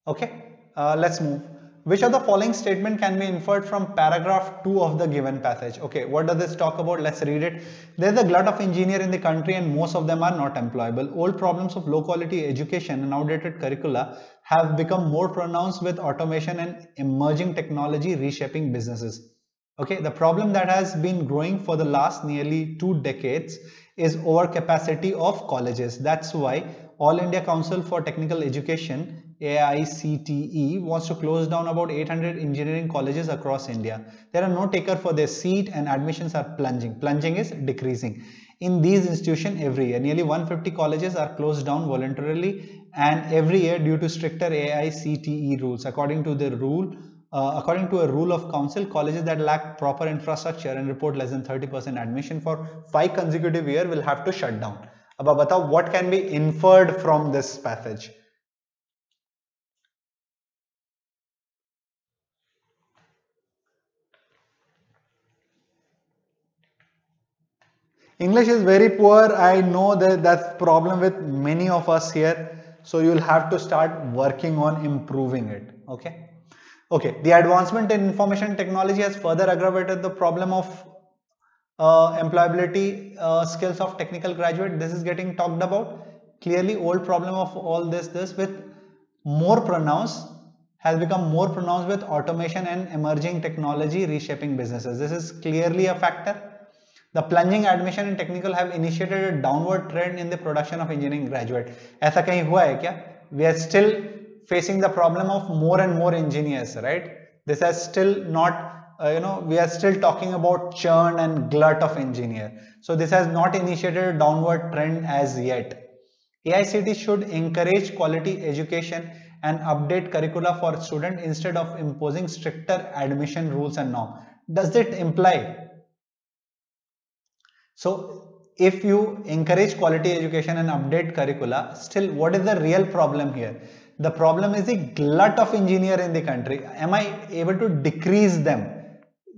Okay, let's move. Which of the following statement can be inferred from paragraph 2 of the given passage? Okay, what does this talk about? Let's read it. There is a glut of engineers in the country and most of them are not employable. Old problems of low quality education and outdated curricula have become more pronounced with automation and emerging technology reshaping businesses. Okay, the problem that has been growing for the last nearly 2 decades is overcapacity of colleges. That's why All India Council for Technical Education AICTE wants to close down about 800 engineering colleges across India. There are no takers for their seat and admissions are plunging. Plunging is decreasing. In these institutions every year, nearly 150 colleges are closed down voluntarily and every year due to stricter AICTE rules. According to a rule of council, colleges that lack proper infrastructure and report less than 30% admission for 5 consecutive years will have to shut down. Abba batao, what can be inferred from this passage? English is very poor. I know that that's problem with many of us here. So you'll have to start working on improving it. Okay. Okay. The advancement in information technology has further aggravated the problem of employability skills of technical graduate. This is getting talked about. Clearly, old problem of all this with more pronounced has become more pronounced with automation and emerging technology reshaping businesses. This is clearly a factor. The plunging admission in technical have initiated a downward trend in the production of engineering graduate. ऐसा कहीं हुआ है क्या? We are still facing the problem of more and more engineers, right? This has still not, we are still talking about churn and glut of engineer. So this has not initiated a downward trend as yet. AICT should encourage quality education and update curricula for students instead of imposing stricter admission rules and norms. Does it imply? So if you encourage quality education and update curricula, still what is the real problem here? The problem is the glut of engineer in the country. Am I able to decrease them?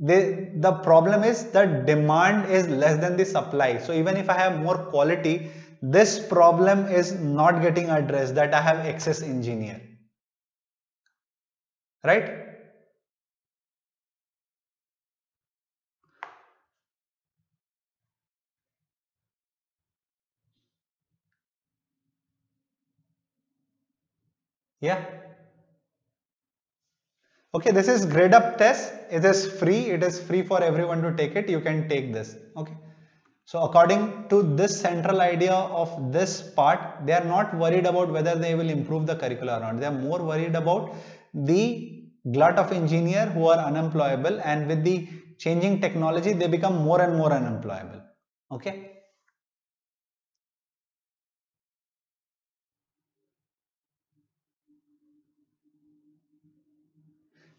The problem is that demand is less than the supply. So even if I have more quality, this problem is not getting addressed, that I have excess engineer, right? Yeah. Okay, this is Gradeup test. It is free. It is free for everyone to take it. You can take this. Okay. So according to this central idea of this part, they are not worried about whether they will improve the curricula or not. They are more worried about the glut of engineer who are unemployable, and with the changing technology, they become more and more unemployable. Okay.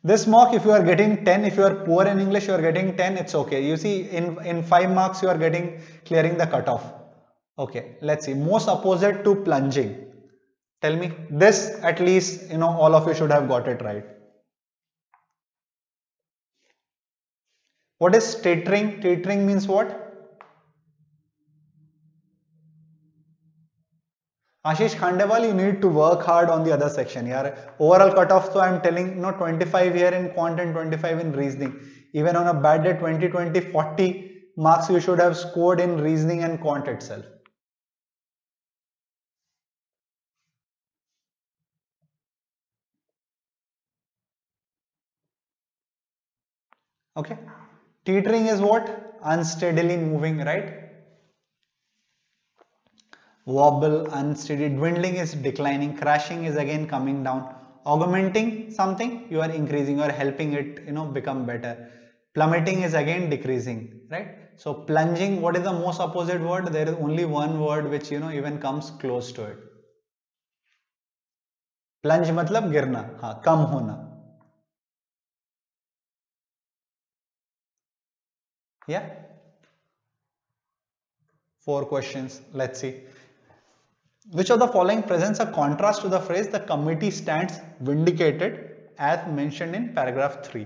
This mock, if you are getting 10, if you are poor in English, you are getting 10, it's okay. You see, in 5 marks, you are clearing the cutoff. Okay, let's see. Most opposite to plunging. Tell me, this at least, all of you should have got it right. What is teetering? Teetering means what? Ashish Khandewal, you need to work hard on the other section. Yaar. Overall cutoff, so I am telling, 25 here in quant and 25 in reasoning. Even on a bad day, 20, 20, 40 marks you should have scored in reasoning and quant itself. Okay. Teetering is what? Unsteadily moving, right? Wobble, unsteady. Dwindling is declining. Crashing is again coming down. Augmenting something, you are increasing, you are helping it, become better. Plummeting is again decreasing, right? So plunging, what is the most opposite word? There is only one word which, even comes close to it. Plunge matlab girna, हाँ, कम होना. Yeah. 4 questions. Let's see. Which of the following presents a contrast to the phrase "the committee stands vindicated" as mentioned in paragraph 3?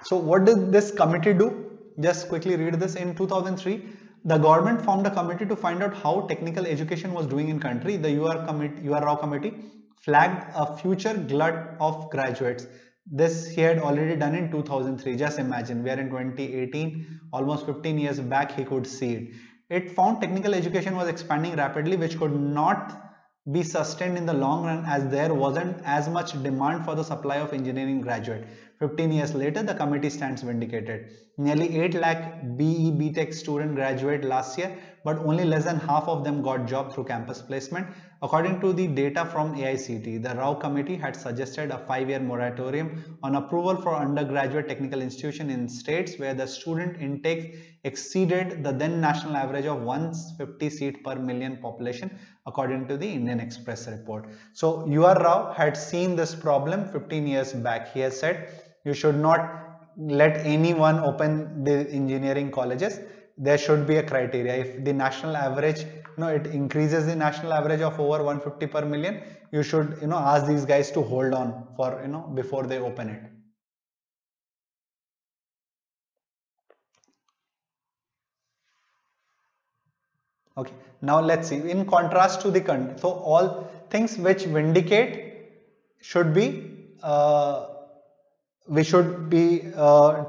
So what did this committee do? Just quickly read this. In 2003, the government formed a committee to find out how technical education was doing in country. The UR Rao committee flagged a future glut of graduates. This he had already done in 2003. Just imagine, we are in 2018, almost 15 years back, he could see it. It found technical education was expanding rapidly, which could not be sustained in the long run as there wasn't as much demand for the supply of engineering graduate. 15 years later, the committee stands vindicated. Nearly 8 lakh BE BTech student graduate last year, but only less than half of them got job through campus placement. According to the data from AICT, the Rao committee had suggested a 5-year moratorium on approval for undergraduate technical institution in states where the student intake exceeded the then national average of 150 seats per million population, according to the Indian Express report. So UR Rao had seen this problem 15 years back. He has said you should not let anyone open the engineering colleges. There should be a criteria. If the national average, it increases the national average of over 150 per million, you should, ask these guys to hold on for, before they open it. Okay, now let's see. In contrast to the country, so all things which vindicate should be, we should be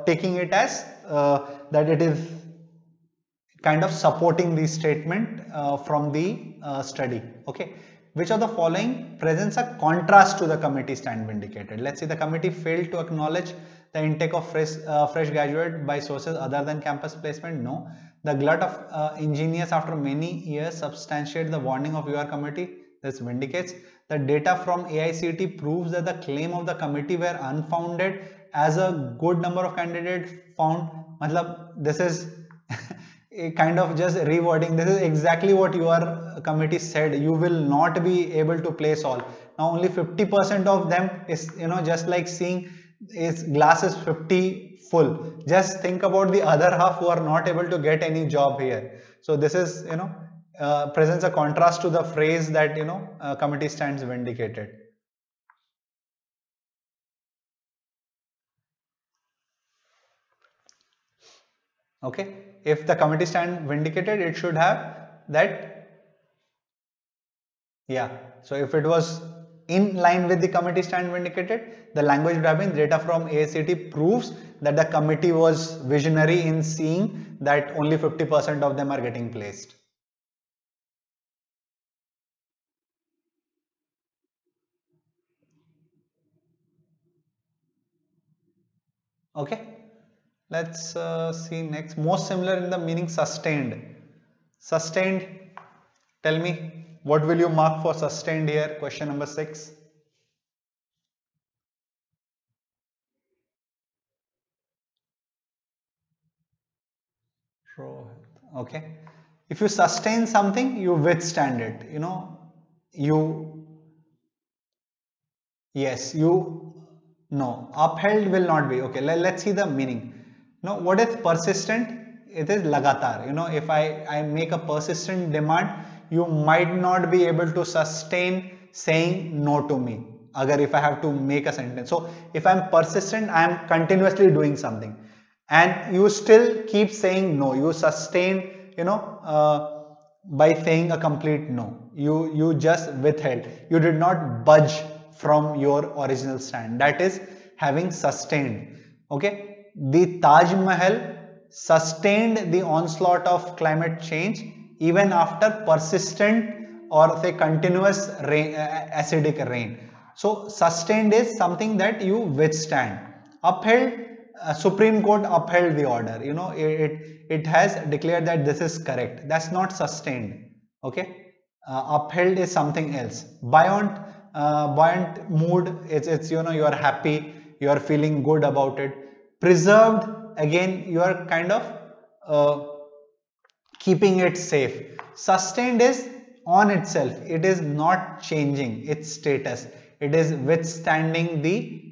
taking it as that it is kind of supporting the statement from the study. Okay, which of the following presents a contrast to the committee stand vindicated? Let's see. The committee failed to acknowledge the intake of fresh graduate by sources other than campus placement? No. The glut of engineers after many years substantiate the warning of your committee. This vindicates. The data from AICT proves that the claim of the committee were unfounded as a good number of candidates found. Matlab, this is a kind of just rewording. This is exactly what your committee said. You will not be able to place all. Now only 50% of them is, just like seeing is glass is 50 full. Just think about the other half who are not able to get any job here. So this is, presents a contrast to the phrase that, committee stands vindicated. Okay, if the committee stand vindicated, it should have that. Yeah, so if it was in line with the committee stand vindicated, the language would have been data from AICT proves that the committee was visionary in seeing that only 50% of them are getting placed. Okay, let's see next. Most similar in the meaning sustained. Sustained, tell me, what will you mark for sustained here? Question number 6. Okay, if you sustain something, you withstand it. You yes, no, upheld will not be. Okay, let's see the meaning. Now, what is persistent? It is lagatar. If I make a persistent demand, you might not be able to sustain saying no to me. Agar if I have to make a sentence. So, if I'm persistent, I am continuously doing something. And you still keep saying no. You sustain, by saying a complete no. You just withheld. You did not budge from your original stand. That is having sustained. Okay, the Taj Mahal sustained the onslaught of climate change even after persistent or say continuous rain, acidic rain. So sustained is something that you withstand. Upheld, Supreme Court upheld the order. It has declared that this is correct. That's not sustained. Okay, upheld is something else. Buoyant mood. It's you are happy. You are feeling good about it. Preserved, again you are kind of keeping it safe. Sustained is on itself. It is not changing its status. It is withstanding the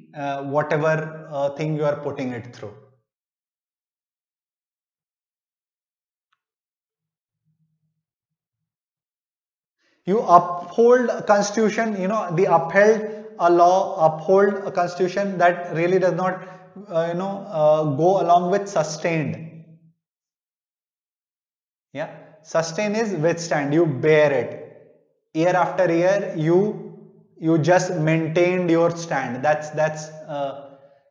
whatever thing you are putting it through. You uphold a constitution, the upheld a law, uphold a constitution, that really does not go along with sustained. Yeah, sustain is withstand. You bear it year after year. You just maintained your stand. That's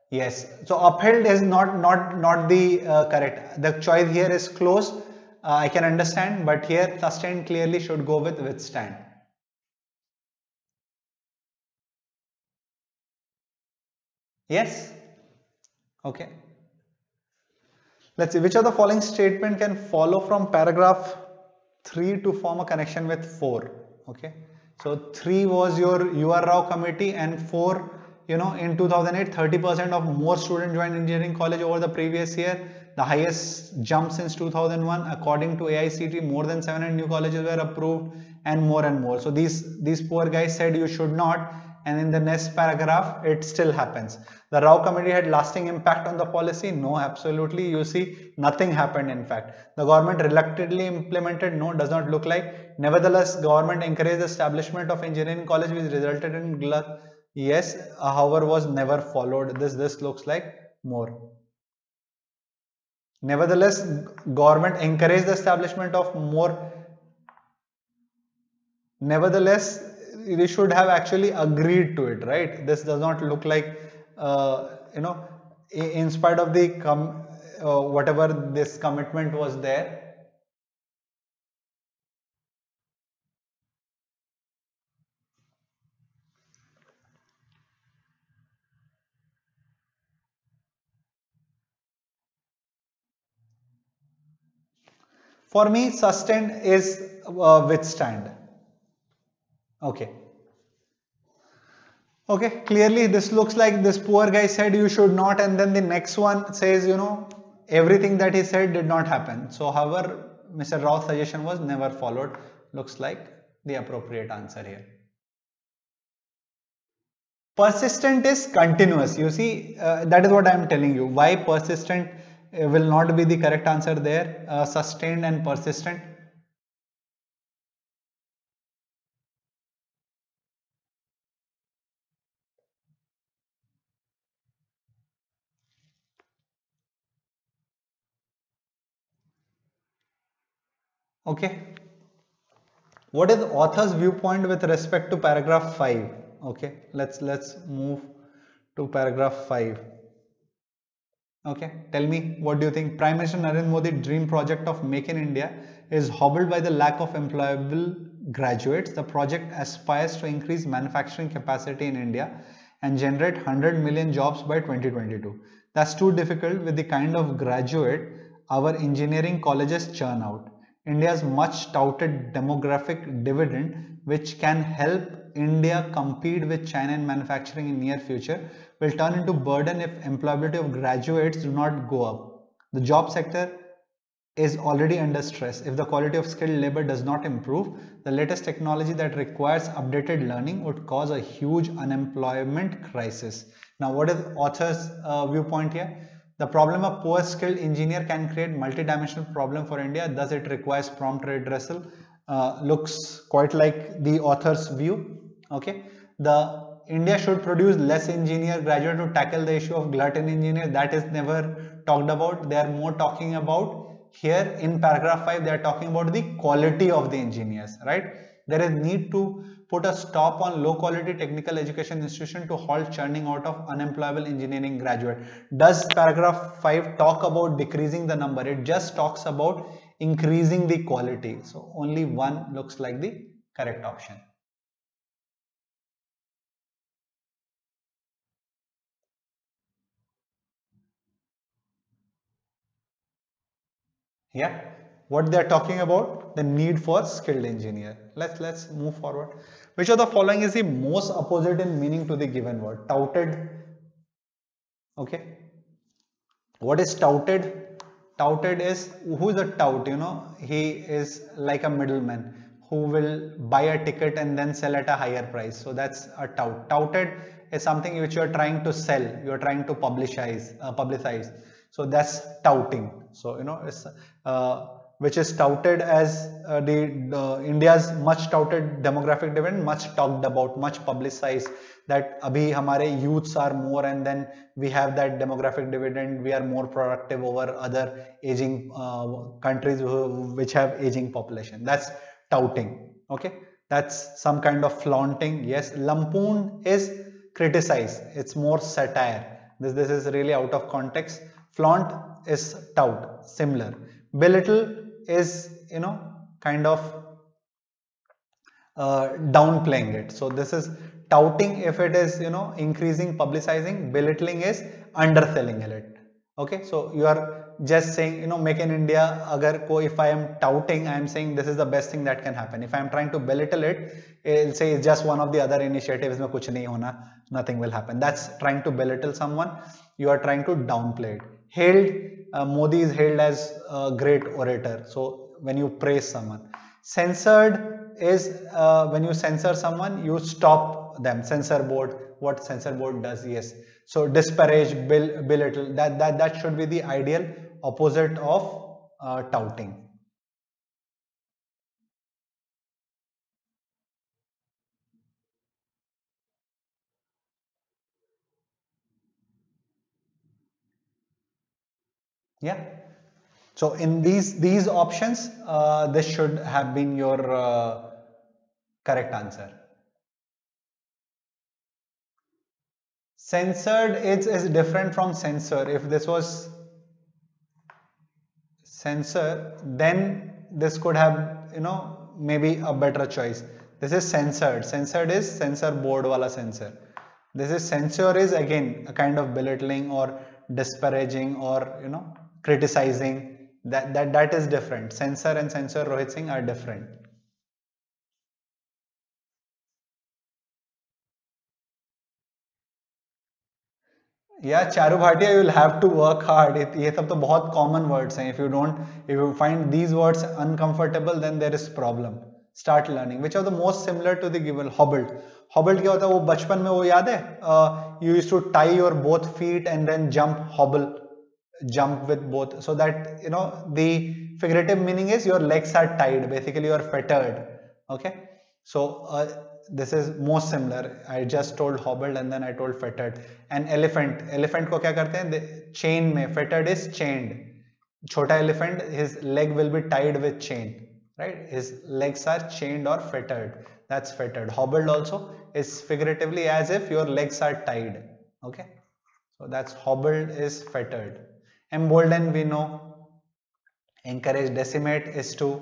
yes. So upheld is not the correct. The choice here is close. I can understand, but here sustain clearly should go with withstand. Yes. Okay. Let's see, which of the following statement can follow from paragraph 3 to form a connection with 4. Okay, so 3 was your UR Rao committee, and 4, in 2008 30% of more students joined engineering college over the previous year, the highest jump since 2001. According to AICT, more than 700 new colleges were approved, and more. So these poor guys said you should not, and in the next paragraph it still happens. The Rao committee had lasting impact on the policy? No, absolutely. You see, nothing happened. In fact, the government reluctantly implemented? No, does not look like. Nevertheless, government encouraged the establishment of engineering college, which resulted in glut. Yes, however, was never followed. This looks like more. Nevertheless, government encouraged the establishment of more. Nevertheless, we should have actually agreed to it, right? This does not look like, in spite of the whatever this commitment was there. For me, sustain is withstand. Okay. Okay, clearly this looks like this poor guy said you should not, and then the next one says, you know, everything that he said did not happen. So however, Mr. Rao's suggestion was never followed. Looks like the appropriate answer here. Persistent is continuous. You see, that is what I am telling you. Why persistent will not be the correct answer there. Sustained and persistent. Okay. What is author's viewpoint with respect to paragraph 5? Okay, let's move to paragraph 5. Okay, tell me, what do you think? Prime Minister Narendra Modi dream project of Make in India is hobbled by the lack of employable graduates. The project aspires to increase manufacturing capacity in India and generate 100 million jobs by 2022. That's too difficult with the kind of graduate our engineering colleges churn out. India's much touted demographic dividend, which can help India compete with China in manufacturing in near future, will turn into burden if employability of graduates do not go up. The job sector is already under stress. If the quality of skilled labor does not improve, the latest technology that requires updated learning would cause a huge unemployment crisis. Now, what is author's viewpoint here? The problem of poor skilled engineer can create multidimensional problem for India, thus it requires prompt redressal. Looks quite like the author's view. Okay, the India should produce less engineer graduate to tackle the issue of glutton engineer. That is never talked about. They are more talking about here in paragraph 5. They are talking about the quality of the engineers, right? There is need to put a stop on low quality technical education institution to halt churning out of unemployable engineering graduate. Does paragraph 5 talk about decreasing the number? It just talks about increasing the quality. So only one looks like the correct option. Yeah, what they are talking about, the need for skilled engineer. Let's move forward. Which of the following is the most opposite in meaning to the given word? Touted. Okay, what is touted? Touted is, who is a tout? You know, he is like a middleman who will buy a ticket and then sell at a higher price. So that's a tout. Touted is something which you are trying to sell, you are trying to publicize. So that's touting. So you know, it's which is touted as the India's much touted demographic dividend, much talked about, much publicized, that abhi hamare youths are more, and then we have that demographic dividend, we are more productive over other aging countries which have aging population. That's touting. Okay, that's some kind of flaunting. Yes, lampoon is criticize, it's more satire. This is really out of context. Flaunt is tout, similar. Belittle is, you know, kind of downplaying it. So this is touting if it is, you know, increasing, publicizing. Belittling is underselling it. Okay, so you are just saying, you know, make in India, if I am touting, I am saying this is the best thing that can happen. If I am trying to belittle it, it'll say it's just one of the other initiatives, mein kuch nahi hona, nothing will happen. That's trying to belittle someone. You are trying to downplay it. Hailed, Modi is hailed as a great orator. So when you praise someone. Censored is when you censor someone, you stop them. Censor board, what censor board does, yes. So disparage, belittle, that should be the ideal opposite of touting. Yeah. So in these options, this should have been your correct answer. Censored is different from censor. If this was censor, then this could have, you know, maybe a better choice. This is censored. Censored is censor board wala censor. This is censure is again a kind of belittling or disparaging or, you know, criticizing. That is different. Censor and censor Rohit Singh are different. Yeah, Charu Bhatia, you will have to work hard. ये सब तो बहुत common words हैं. If you find these words uncomfortable, then there is problem. Start learning. Which are the most similar to the given? Hobbled. Hobbled क्या होता है? वो बचपन में वो याद है? You used to tie your both feet and then jump with both, so that the figurative meaning is your legs are tied. Basically, you are fettered. Okay. So this is most similar. I just told hobbled and then I told fettered. And elephant को क्या करते हैं? Chain में. Fettered is chained. छोटा elephant, his leg will be tied with chain, right? His legs are chained or fettered. That's fettered. Hobbled also is figuratively as if your legs are tied. Okay. So that's hobbled is fettered. Embolden, we know. Encourage. Decimate is to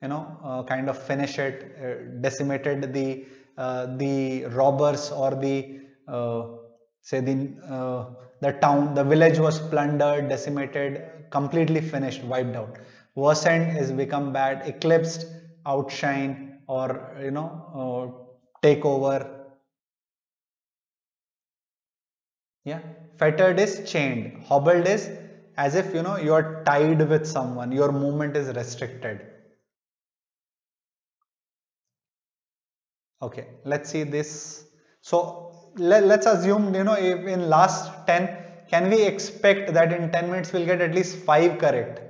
kind of finish it. Decimated the robbers, or say the town, the village was plundered, decimated, completely finished, wiped out. Worsened is become bad. Eclipsed, outshine, or take over. Yeah. Fettered is chained. Hobbled is as if you are tied with someone, your movement is restricted. Okay, let's see this. So let's assume if in last 10, can we expect that in 10 minutes we'll get at least 5 correct?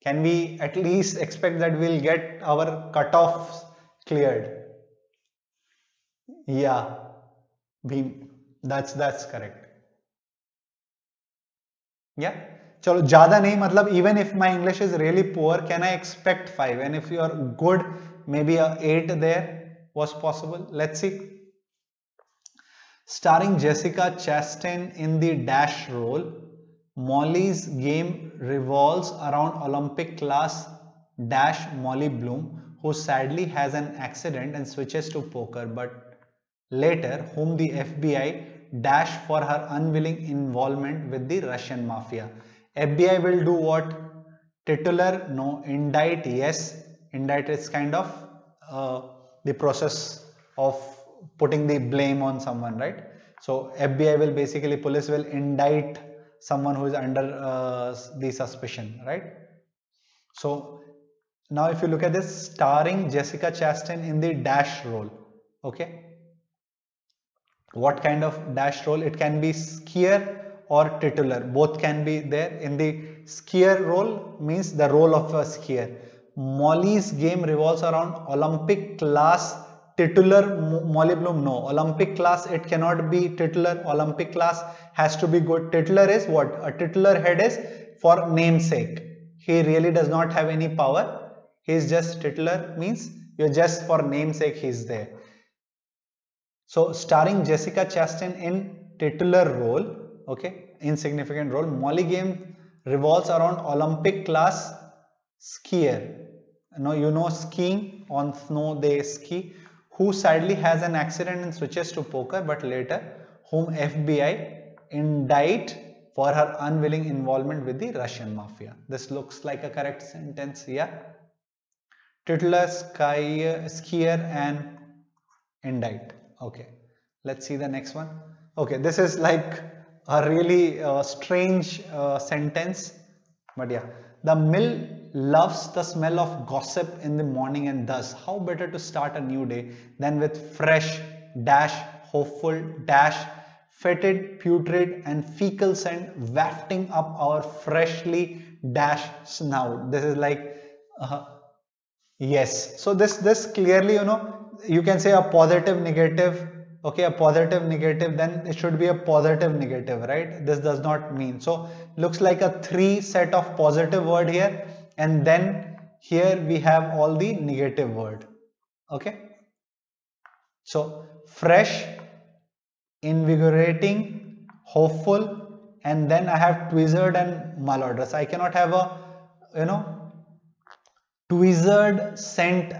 Can we at least expect that we'll get our cutoffs cleared? Yeah, that's correct. Yeah, चलो ज़्यादा नहीं, मतलब even if my English is really poor, can I expect 5? And if you are good, maybe a 8 there was possible. Let's see. Starring Jessica Chastain in the dash role, Molly's game revolves around Olympic class dash Molly Bloom, who sadly has an accident and switches to poker, but later whom the FBI dash for her unwilling involvement with the Russian mafia. FBI will do what? Titular? No. Indict? Yes. Indict is kind of the process of putting the blame on someone, right? So FBI will basically, police will indict someone who is under the suspicion, right? So now if you look at this, starring Jessica Chastain in the dash role, okay? What kind of dash role? It can be skier or titular. Both can be there. In the skier role means the role of a skier. Molly's game revolves around Olympic class titular Molly Bloom. No, Olympic class, it cannot be titular. Olympic class has to be good. Titular is what? A titular head is for namesake. He really does not have any power. He is just titular, means you're just for namesake he is there. So starring Jessica Chastain in titular role, okay, insignificant role. Molly game revolves around Olympic class skier. Now skiing, on snow they ski, who sadly has an accident and switches to poker, but later whom FBI indict for her unwilling involvement with the Russian mafia. This looks like a correct sentence. Yeah. Titular, skier and indict. Okay, let's see the next one. Okay, this is like a really strange sentence, but yeah. The mill loves the smell of gossip in the morning, and thus how better to start a new day than with fresh dash hopeful dash fetid, putrid and fecal scent wafting up our freshly dash snout. This is like yes. So this clearly, you can say a positive negative. Okay, a positive negative, then it should be a positive negative, right? This does not mean. So looks like a 3 set of positive word here, and then here we have all the negative word. Okay. So fresh, invigorating, hopeful, and then I have twizzard and malodorous. I cannot have a twizzard scent.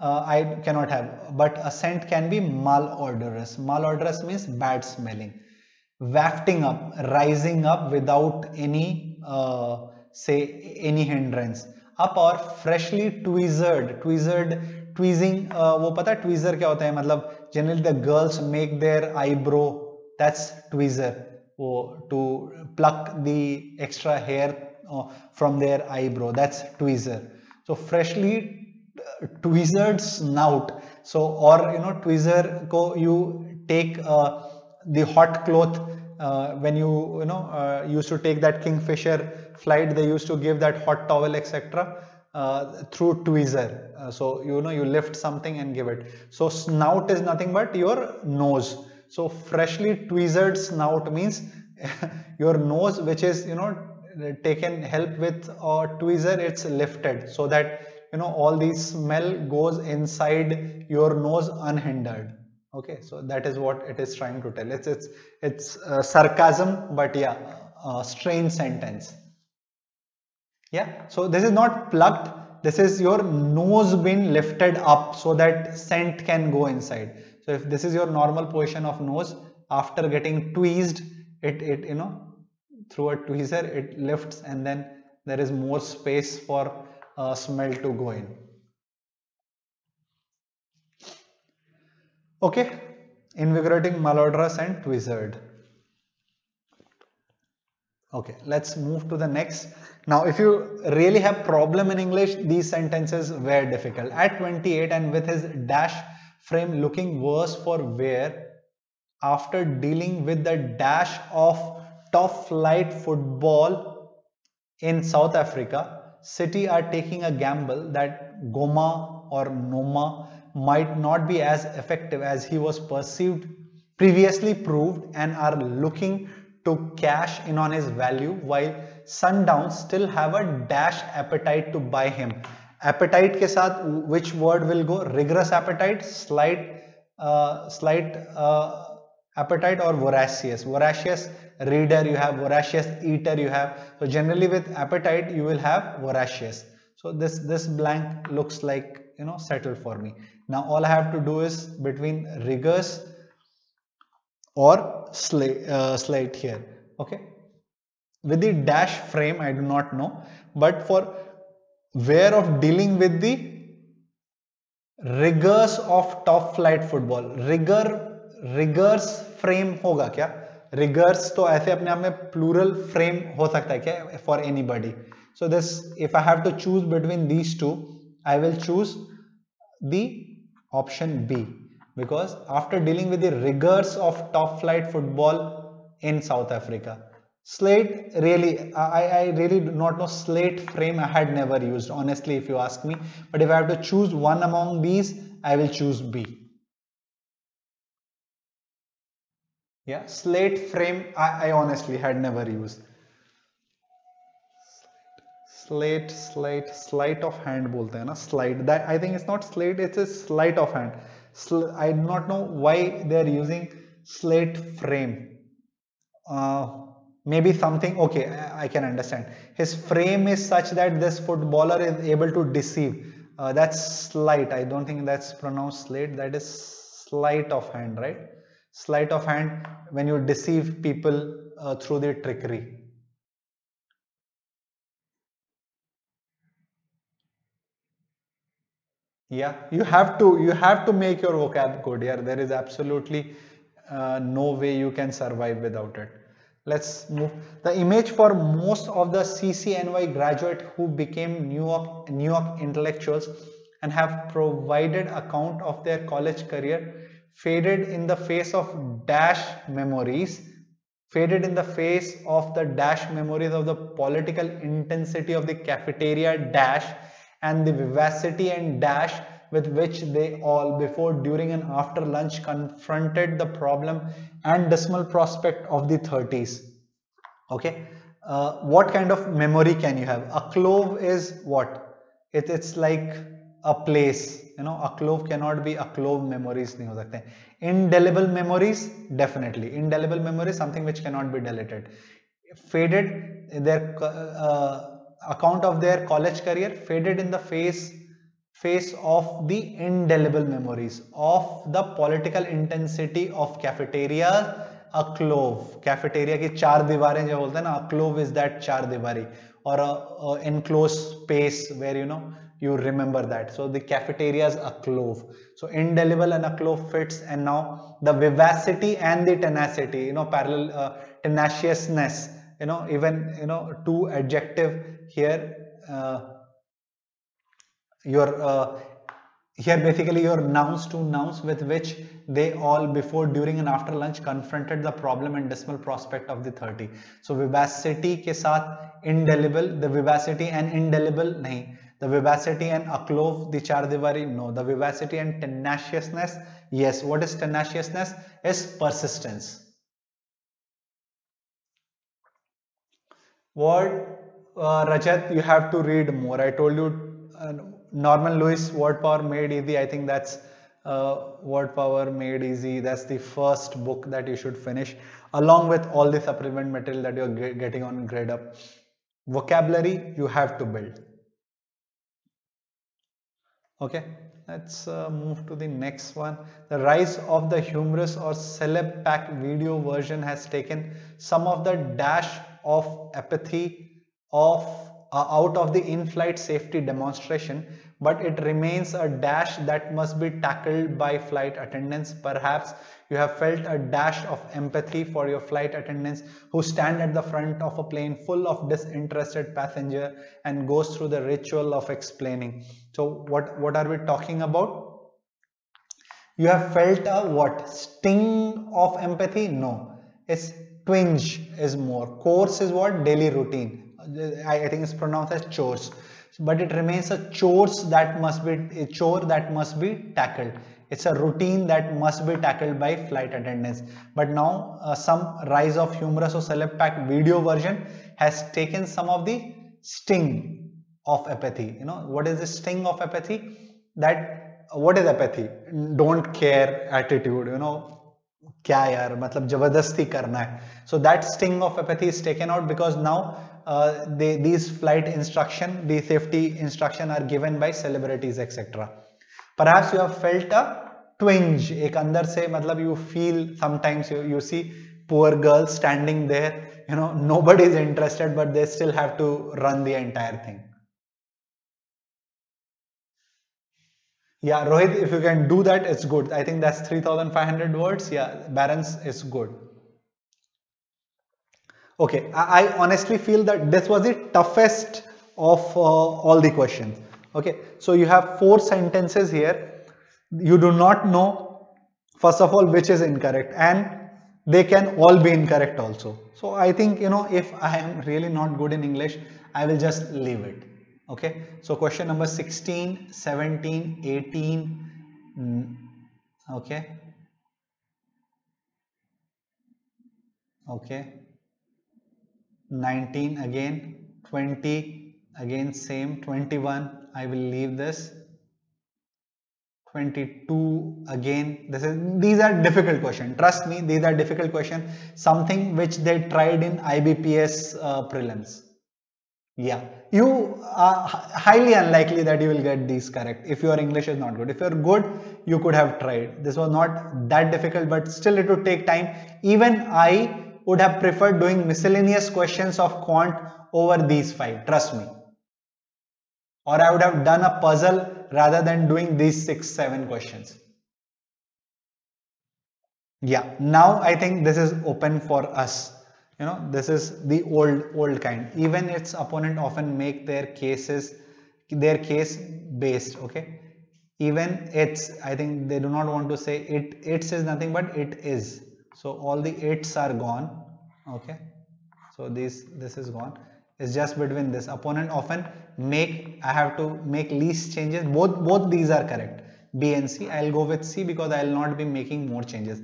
I cannot have, but a scent can be malodorous. Malodorous means bad smelling. Wafting up, rising up without any say any hindrance. Up or freshly tweezing, वो पता है tweezer क्या होता है, मतलब generally the girls make their eyebrow, that's tweezer, वो to pluck the extra hair from their eyebrow, that's tweezer. So freshly tweezered snout, so or tweezer ko you take the hot cloth, when you used to take that Kingfisher flight, they used to give that hot towel etc. Through tweezer. So you lift something and give it. So snout is nothing but your nose. So freshly tweezered snout means your nose, which is taken help with tweezer, it's lifted so that all the smell goes inside your nose unhindered. Okay, so that is what it is trying to tell. It's sarcasm, but yeah, strange sentence. Yeah, so this is not plucked, this is your nose being lifted up so that scent can go inside. So if this is your normal position of nose, after getting tweezed, it through a tweezer it lifts, and then there is more space for smell to go in. Okay, invigorating, malodorous and tweezered. Okay, let's move to the next. Now, if you really have problem in English, these sentences were difficult. At 28 and with his dash frame looking worse for wear, after dealing with the dash of top flight football in South Africa, City are taking a gamble that Goma or Noma might not be as effective as he was previously proved, and are looking to cash in on his value, while Sundown still have a dash appetite to buy him. Appetite ke saath which word will go? Rigorous appetite, slight appetite, or voracious. Voracious reader you have, voracious eater you have. So generally with appetite you will have voracious. So this blank looks like settled for me. Now all I have to do is between rigorous or slight here. Okay, with the dash frame I do not know, but for where of dealing with the rigors of top flight football, rigors frame होगा क्या? Rigors तो ऐसे अपने आप में plural frame हो सकता है क्या for anybody? So this, if I have to choose between these two, I will choose the option B, because after dealing with the rigors of top flight football in South Africa, slate, really I really do not know slate frame. I had never used, honestly, if you ask me, but if I have to choose one among these, I will choose B. Yeah, slate frame I honestly had never used. Sleight of hand बोलते हैं ना, slide, that I think it's not slate, it's a sleight of hand. I do not know why they are using slate frame. Maybe something, okay, I can understand. His frame is such that this footballer is able to deceive. That's sleight. I don't think that's pronounced slate. That is sleight of hand, right? Sleight of hand, when you deceive people through their trickery. Yeah, you have to make your vocab good here. There is absolutely no way you can survive without it. Let's move. The image for most of the CCNY graduate who became New York intellectuals and have provided account of their college career faded in the face of dash memories. Faded in the face of the dash memories of the political intensity of the cafeteria dash and the vivacity and dash with which they all, before, during and after lunch, confronted the problem and dismal prospect of the 30s. Okay, what kind of memory can you have? A clove is what? It's like a place, a clove cannot be a clove. Memories nahi ho sakte. Indelible memories, definitely. Indelible memories, something which cannot be deleted. Faded, their account of their college career faded in the face of the indelible memories of the political intensity of cafeteria. A clove, cafeteria की चार दीवारें जो बोलते हैं ना, a clove is that चार दीवारी, or a enclosed space where you remember that. So the cafeteria is a clove. So indelible and a clove fits. And now the vivacity and the tenacity, parallel, tenaciousness, even two adjective here. Your Here basically your nouns, two nouns with which they all before, during and after lunch confronted the problem and dismal prospect of the 30. So vivacity के साथ indelible, the vivacity and indelible नहीं, the vivacity and a clove, the चार दीवारी, no, the vivacity and tenaciousness, yes. What is tenaciousness? Is persistence. What, Rajat, you have to read more. I told you, Norman Lewis, Word Power Made Easy. I think that's Word Power Made Easy. That's the first book that you should finish, along with all the supplement material that you're getting on Gradeup. Vocabulary you have to build. Okay, let's move to the next one. The rise of the humorous or celeb pack video version has taken some of the dash of apathy of out of the in-flight safety demonstration, but it remains a dash that must be tackled by flight attendants. Perhaps you have felt a dash of empathy for your flight attendants who stand at the front of a plane full of disinterested passenger and goes through the ritual of explaining. So what are we talking about? You have felt a what? Sting of empathy? No, it's twinge is more. Course is what? Daily routine. I think it's pronounced as chores, but it remains a chores that must be a chore that must be tackled. It's a routine that must be tackled by flight attendants. But now some rise of humorous or celeb pack video version has taken some of the sting of apathy. What is the sting of apathy? That what is apathy? Don't care attitude. क्या यार मतलब जबरदस्ती करना है. So that sting of apathy is taken out because now these flight instruction, the safety instruction are given by celebrities etc. Perhaps you have felt a twinge, एक अंदर से मतलब you feel sometimes you see poor girls standing there, nobody is interested but they still have to run the entire thing. Yeah, Rohit, if you can do that, it's good. I think that's 3,500 words. Yeah, Barron's is good. Okay, I honestly feel that this was the toughest of all the questions. Okay, so you have 4 sentences here. You do not know, first of all, which is incorrect, and they can all be incorrect also. So I think, if I am really not good in English, I will just leave it. Okay, so question number 16, 17, 18, okay, okay, 19 again, 20 again same, 21 I will leave this, 22 again. These are difficult questions, trust me, these are difficult questions, something which they tried in IBPS prelims. Yeah, you are highly unlikely that you will get these correct if your English is not good. If you're good, you could have tried. This was not that difficult, but still it would take time. Even I would have preferred doing miscellaneous questions of quant over these 5, trust me. Or I would have done a puzzle rather than doing these 6, 7 questions. Yeah, now I think this is open for us. This is the old kind. Even its opponent often make their case based. Okay, even I think they do not want to say it is nothing but it is. So all the its are gone. Okay, so this is gone. It's just between this. Opponent often I have to make least changes. Both these are correct, B and C. I'll go with C because I'll not be making more changes.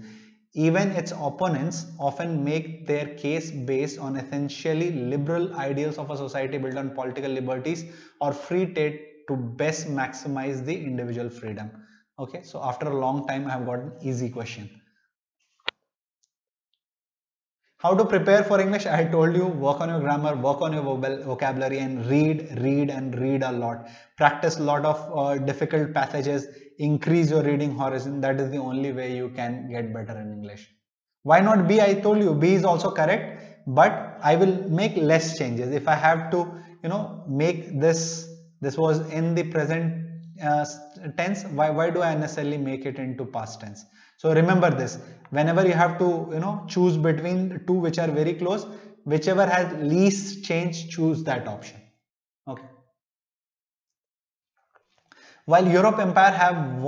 Even its opponents often make their case based on essentially liberal ideals of a society built on political liberties or free trade to best maximize the individual freedom. Okay, so after a long time I have got an easy question. How to prepare for English? I told you, work on your grammar, work on your vocabulary, and read a lot. Practice a lot of difficult passages, increase your reading horizon. That is the only way you can get better in English. Why not B? I told you, B is also correct, but I will make less changes. If I have to, make this was in the present tense, why do I necessarily make it into past tense? So remember this, whenever you have to, choose between two which are very close, whichever has least change, choose that option. Okay. While Europe Empire have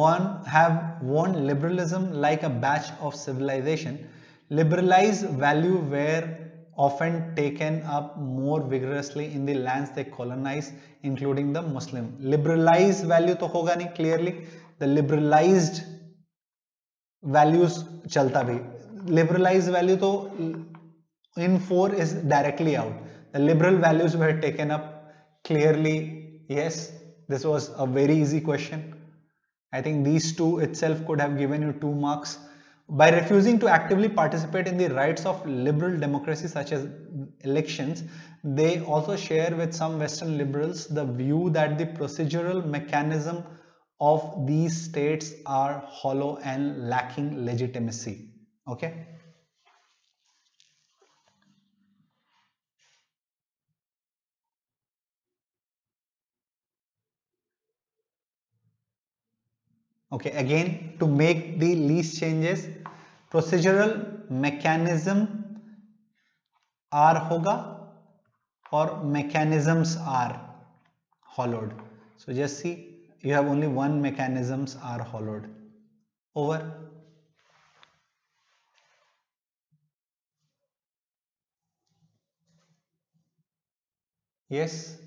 won liberalism like a badge of civilization, liberalized value were often taken up more vigorously in the lands they colonized, including the Muslim. Liberalized value तो होगा नहीं clearly. The liberalized values चलता भी. Liberalized value तो in 4 is directly out. The liberal values were taken up clearly. Yes, this was a very easy question. I think these two itself could have given you 2 marks. By refusing to actively participate in the rights of liberal democracy such as elections, they also share with some Western liberals the view that the procedural mechanism of these states are hollow and lacking legitimacy. Okay. Okay, again, to make the least changes, procedural mechanism are hoga or mechanisms are hollowed. So just see, you have only one mechanisms are hollowed. Over. Yes.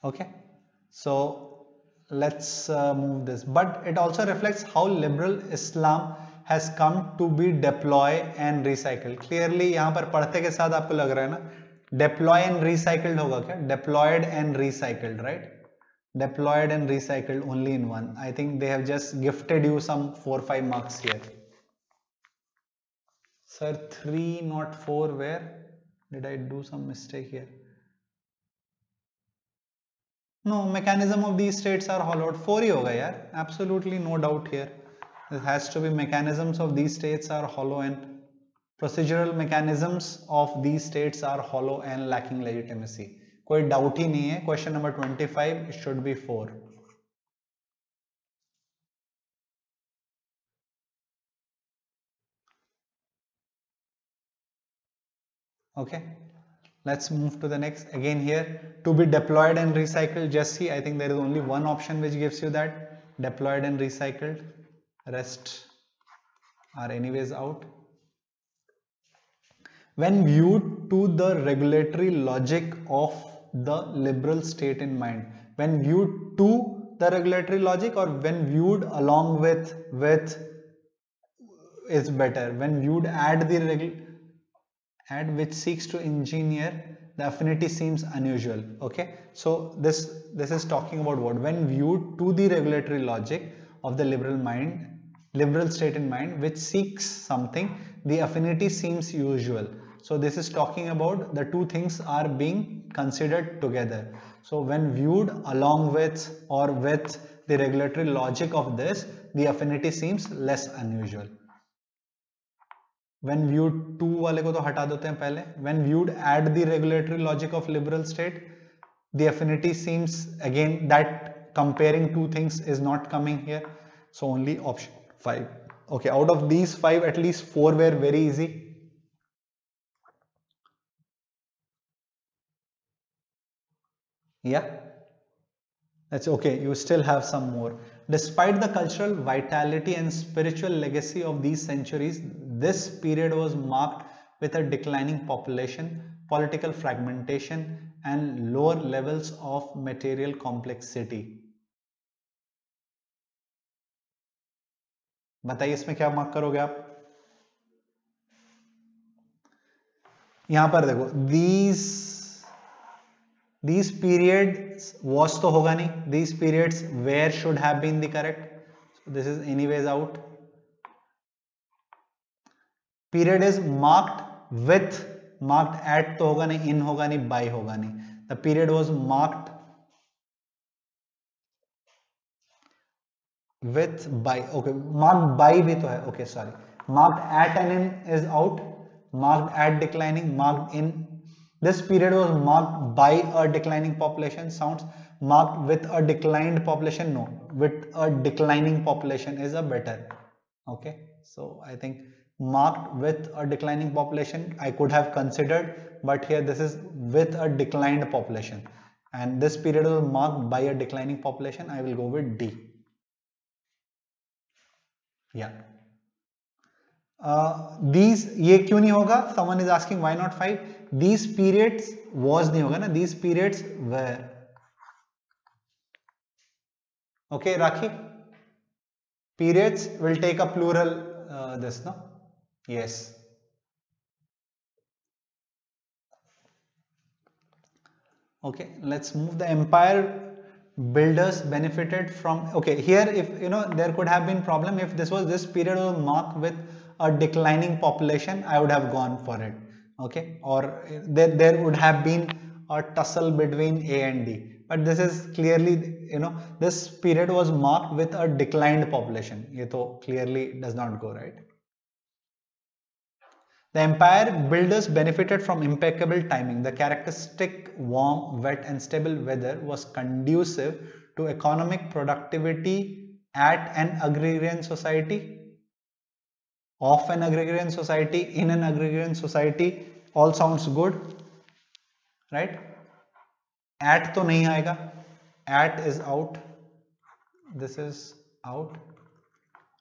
Okay. So let's move this. But it also reflects how liberal Islam has come to be deploy and recycle. Clearly यहाँ पर पढ़ते के साथ आपको लग रहा है ना deploy and recycled होगा क्या? Deployed and recycled, right? Deployed and recycled only in one. I think they have just gifted you some 4-5 marks here. Sir, 3 not 4, where did I do some mistake here? No, mechanism of these states are hollowed. 4 ही होगा यार. Absolutely no doubt here. It has to be mechanisms of these states are hollow and procedural mechanisms of these states are hollow and lacking legitimacy. कोई doubt ही नहीं है. Question number 25 should be 4. Okay. Let's move to the next. Again here, to be deployed and recycled, just see, I think there is only one option which gives you that, deployed and recycled. Rest are anyways out. When viewed to the regulatory logic of the liberal state in mind, when viewed to the regulatory logic or when viewed along with is better. When viewed at the at which seeks to engineer the affinity seems unusual. Okay, so this is talking about what? When viewed to the regulatory logic of the liberal state in mind which seeks something, the affinity seems usual. So this is talking about the two things are being considered together. So when viewed along with or with the regulatory logic of this, the affinity seems less unusual. When viewed to वाले को तो हटा देते हैं पहले. When viewed at the regulatory logic of liberal state, the affinity seems, again, that comparing two things is not coming here. So only option 5. Okay, out of these 5, at least 4 were very easy. Yeah, that's okay. You still have some more. Despite the cultural vitality and spiritual legacy of these centuries, this period was marked with a declining population, political fragmentation, and lower levels of material complexity. बताइए इसमें क्या mark करोगे आप? यहां पर देखो, these periods was तो होगा नहीं, these periods where should have been the correct. So this is anyways out. Period is marked with, marked at तो होगा नहीं, in होगा नहीं, by होगा नहीं. The period was marked with by, okay, marked by भी तो है, okay, sorry, marked at and in is out, marked at declining, marked in, this period was marked by a declining population, sounds, marked with a declined population, no, with a declining population is a better, okay, so I think marked with a declining population I could have considered, but here this is with a declined population, and this period was marked by a declining population, I will go with D. Yeah. These, ये क्यों नहीं होगा? Someone is asking why not 5? These periods was नहीं होगा ना, these periods were. Okay, Rakhi? Periods will take a plural this, no? Yes. Okay, let's move. The empire builders benefited from, okay, here if you know there could have been problem if this period was marked with a declining population, I would have gone for it, okay, or there would have been a tussle between A and D, but this is clearly, you know, this period was marked with a declined population, ये तो clearly does not go, right? The empire builders benefited from impeccable timing. The characteristic warm, wet and stable weather was conducive to economic productivity at an agrarian society, of an agrarian society, in an agrarian society. All sounds good, right? At to nahi aayega. At is out. This is out.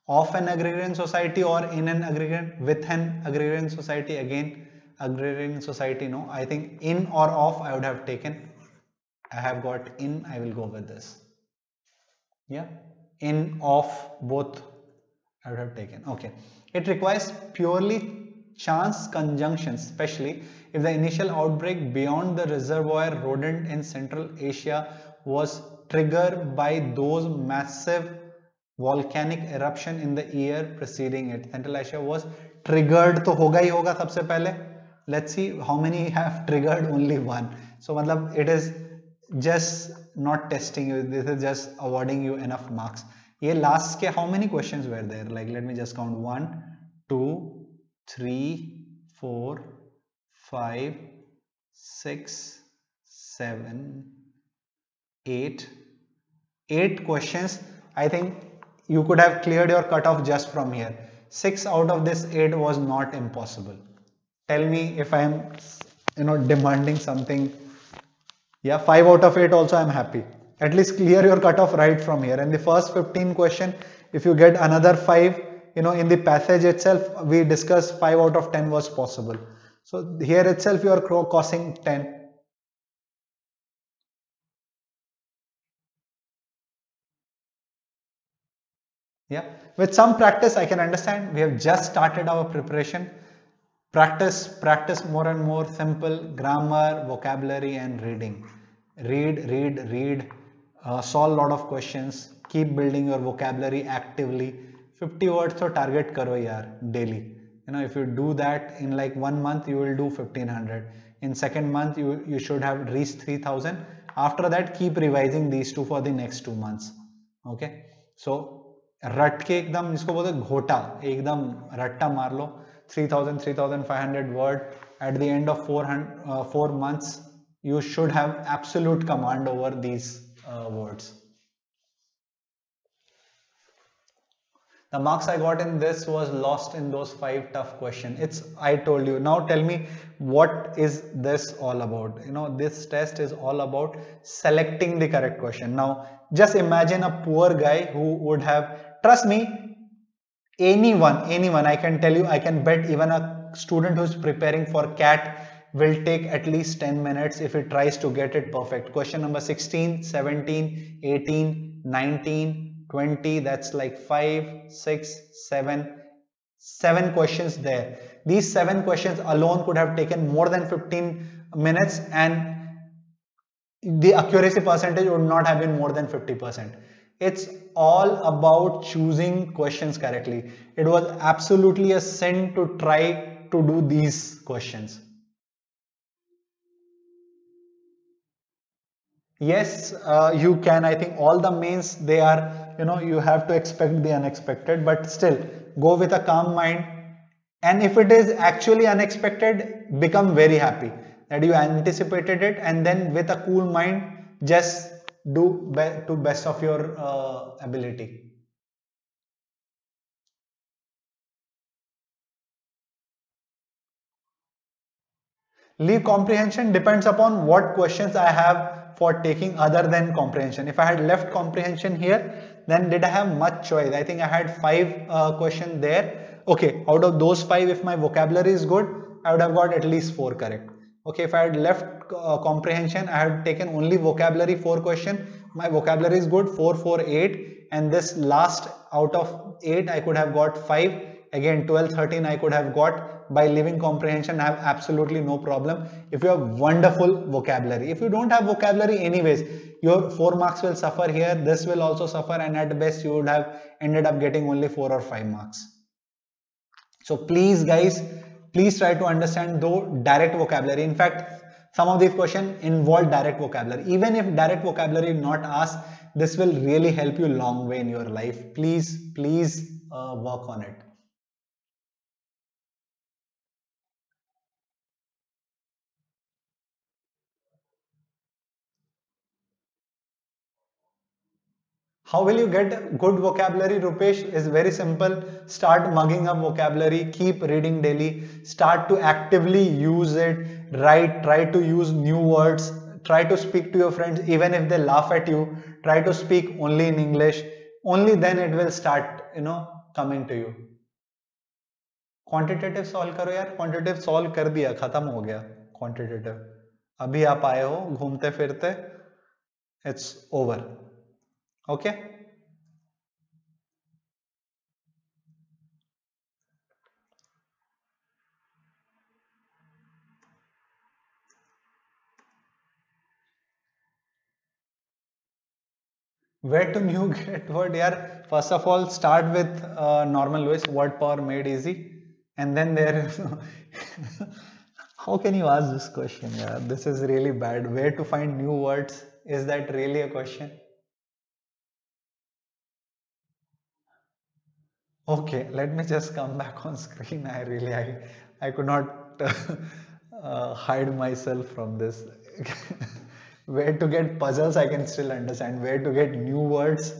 Of an agrarian society or in an agrarian, with an agrarian society, again agrarian society, no, I think in or off I would have taken, I have got in, I will go with this, yeah, in, off, both I would have taken, okay. It requires purely chance conjunctions, especially if the initial outbreak beyond the reservoir rodent in Central Asia was triggered by those massive volcanic eruption in the year preceding it. Central Asia was triggered, तो होगा ही होगा सबसे पहले. Let's see how many have triggered. Only one. So मतलब it is just not testing you. This is just awarding you enough marks. ये last के how many questions were there? Like let me just count. 1, 2, 3, 4, 5, 6, 7, 8. 8 questions. I think you could have cleared your cutoff just from here. 6 out of this 8 was not impossible. Tell me if I am, you know, demanding something. Yeah, 5 out of 8 also I am happy. At least clear your cutoff right from here. And the first 15 question, if you get another 5, you know, in the passage itself, we discussed 5 out of 10 was possible. So here itself you are crossing 10. Yeah, with some practice I can understand. We have just started our preparation. Practice more and more simple grammar, vocabulary and reading. Read, solve a lot of questions, keep building your vocabulary actively. 50 words to target karo yaar daily. You know, if you do that in like 1 month, you will do 1500. In second month, you should have reached 3000. After that, keep revising these two for the next 2 months. Okay, so रट के एकदम इसको बोलते घोटा, एकदम रट्टा मार लो. 3000 3500 word at the end of 4 months you should have absolute command over these words. The marks I got in this was lost in those 5 tough questions. It's, I told you. Now tell me, what is this all about? You know, this test is all about selecting the correct question. Now just imagine a poor guy who would have, trust me, anyone, I can tell you, I can bet even a student who's preparing for CAT will take at least 10 minutes if he tries to get it perfect. Question number 16, 17, 18, 19, 20, that's like 5, 6, 7 questions there. These 7 questions alone could have taken more than 15 minutes and the accuracy percentage would not have been more than 50%. It's all about choosing questions correctly. It was absolutely a sin to try to do these questions. Yes, you can. I think all the mains, they are you have to expect the unexpected, but still go with a calm mind. And if it is actually unexpected, become very happy that you anticipated it, and then with a cool mind, just do to best of your ability. Leave comprehension depends upon what questions I have for taking other than comprehension. If I had left comprehension here, then did I have much choice? I think I had 5 questions there. Okay, out of those 5, if my vocabulary is good, I would have got at least 4 correct. Okay, if I had left comprehension, I had taken only vocabulary 4 question. My vocabulary is good, 4, 4, 8, and this last out of 8 I could have got 5. Again 12, 13 I could have got by leaving comprehension. I have absolutely no problem if you have wonderful vocabulary. If you don't have vocabulary anyways, your 4 marks will suffer here, this will also suffer, and at best you would have ended up getting only 4 or 5 marks. So please guys, please try to understand though direct vocabulary. In fact, some of these questions involve direct vocabulary. Even if direct vocabulary is not asked, this will really help you long way in your life. Please work on it. How will you get good vocabulary, Rupesh? Is very simple. Start mugging up vocabulary, keep reading daily, start to actively use it, write, try to use new words, try to speak to your friends, even if they laugh at you, try to speak only in English. Only then it will start, coming to you. Quantitative solve करो यार, quantitative solve कर दिया, खत्म हो गया quantitative. अभी आप आए हो घूमते फिरते, it's over. Okay. Where to new get word? Yeah. First of all, start with normal Lewis, word power made easy, and then there is. How can you ask this question? Yeah, this is really bad. Where to find new words? Is that really a question? Okay, let me just come back on screen. I could not hide myself from this. Where to get puzzles, I can still understand. Where to get new words,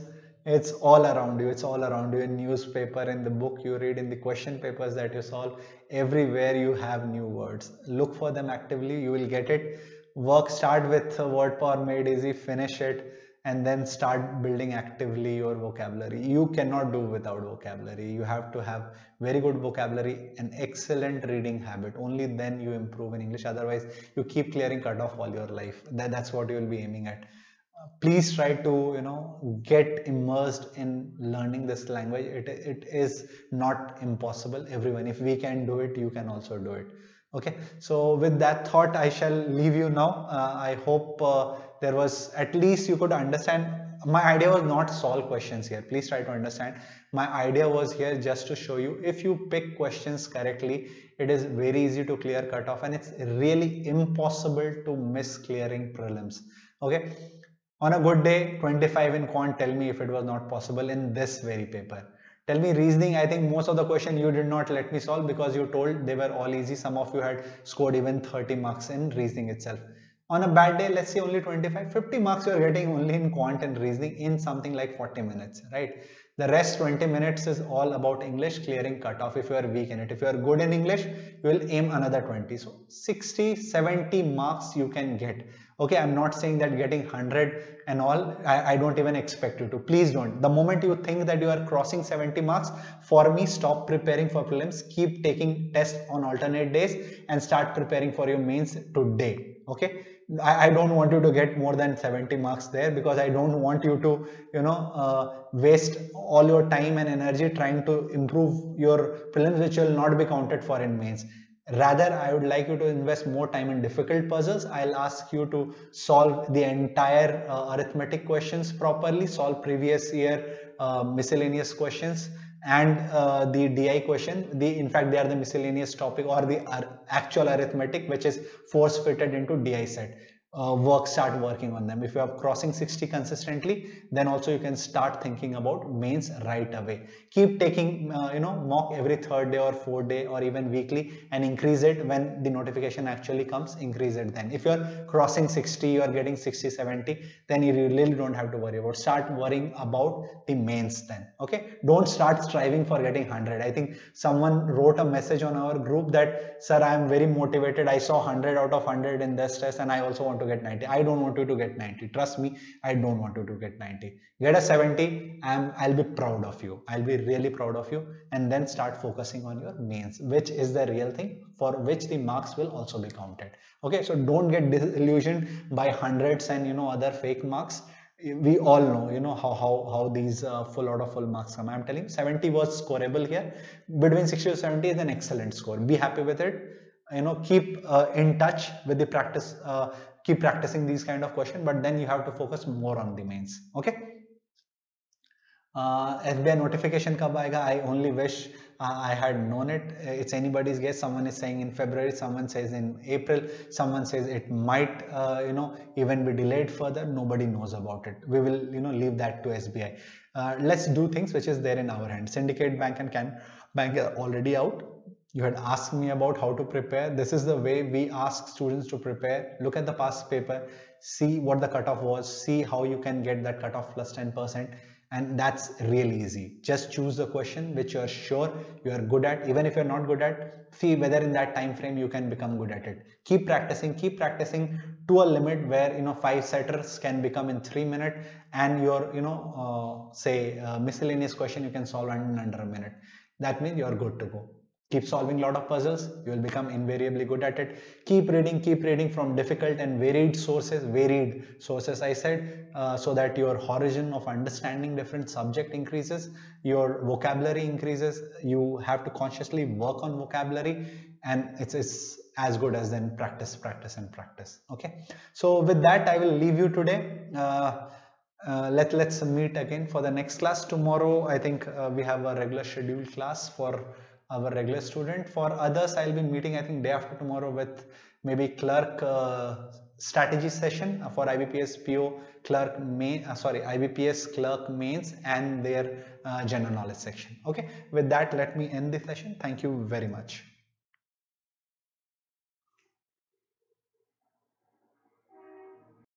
it's all around you. It's all around you in newspaper, in the book you read, in the question papers that you solve. Everywhere you have new words. Look for them actively. You will get it. Start with word power made easy. Finish it. And then start building actively your vocabulary. You cannot do without vocabulary. You have to have very good vocabulary, an excellent reading habit. Only then you improve in English. Otherwise, you keep clearing cutoff all your life. That's what you will be aiming at. Please try to get immersed in learning this language. It is not impossible. Everyone, if we can do it, you can also do it. Okay, so with that thought, I shall leave you now. I hope there was, at least you could understand. My idea was not solve questions here. Please try to understand. My idea was here just to show you, if you pick questions correctly, it is very easy to clear cutoff, and it's really impossible to miss clearing prelims. Okay, on a good day, 25 in quant, tell me if it was not possible in this very paper. Tell me reasoning, I think most of the question you did not let me solve because you told they were all easy. Some of you had scored even 30 marks in reasoning itself. On a bad day, let's say only 25, 50 marks you are getting only in quant and reasoning in something like 40 minutes, right? The rest 20 minutes is all about English, clearing cutoff if you are weak in it. If you are good in English, you will aim another 20. So 60, 70 marks you can get. Okay, I'm not saying that getting 100 and all, I don't even expect you to. Please don't. The moment you think that you are crossing 70 marks, for me, stop preparing for prelims. Keep taking tests on alternate days and start preparing for your mains today. Okay, I don't want you to get more than 70 marks there, because I don't want you to waste all your time and energy trying to improve your prelims, which will not be counted for in mains. Rather, I would like you to invest more time in difficult puzzles. I'll ask you to solve the entire arithmetic questions properly, solve previous year miscellaneous questions, and the DI question. In fact, they are the miscellaneous topic or the actual arithmetic which is force fitted into DI set. start working on them. If you are crossing 60 consistently, then also you can start thinking about mains right away. Keep taking mock every third day or fourth day or even weekly, and increase it when the notification actually comes. Increase it then. If you are crossing 60, you are getting 60, 70, then you really don't have to worry about. Start worrying about the mains then. Okay, don't start striving for getting 100. I think someone wrote a message on our group that, sir, I am very motivated, I saw 100 out of 100 in this test and I also want to get 90. I don't want you to get 90. Trust me, I don't want you to get 90. Get a 70. I'll be proud of you. I'll be really proud of you. And then start focusing on your mains, which is the real thing, for which the marks will also be counted. Okay, so don't get disillusioned by hundreds and other fake marks. We all know how these full out of full marks come. I'm telling you, 70 was scoreable here. Between 60 to 70 is an excellent score. Be happy with it. Keep in touch with the practice, keep practicing these kind of questions, but then you have to focus more on the mains. Okay. SBI notification kab aayega? I only wish I had known it. It's anybody's guess. Someone is saying in February, someone says in April, someone says it might even be delayed further. Nobody knows about it. We will leave that to SBI. Let's do things which is there in our hand. Syndicate Bank and Can Bank are already out. You had asked me about how to prepare. This is the way we ask students to prepare. Look at the past paper, see what the cutoff was, see how you can get that cutoff plus 10%. And that's really easy. Just choose the question which you are sure you are good at. Even if you're not good at, see whether in that time frame you can become good at it. Keep practicing to a limit where 5 setters can become in 3 minutes, and your miscellaneous question you can solve in under a minute. That means you are good to go. Keep solving a lot of puzzles, you will become invariably good at it. Keep reading from difficult and varied sources I said, so that your horizon of understanding different subject increases, your vocabulary increases. You have to consciously work on vocabulary, and it's as good as then practice. Okay, so with that I will leave you today. Let's meet again for the next class tomorrow. I think we have a regular scheduled class for our regular student. For others, I'll be meeting I think day after tomorrow with maybe clerk strategy session for IBPS PO clerk IBPS clerk mains and their general knowledge section. Okay, with that let me end the session. Thank you very much.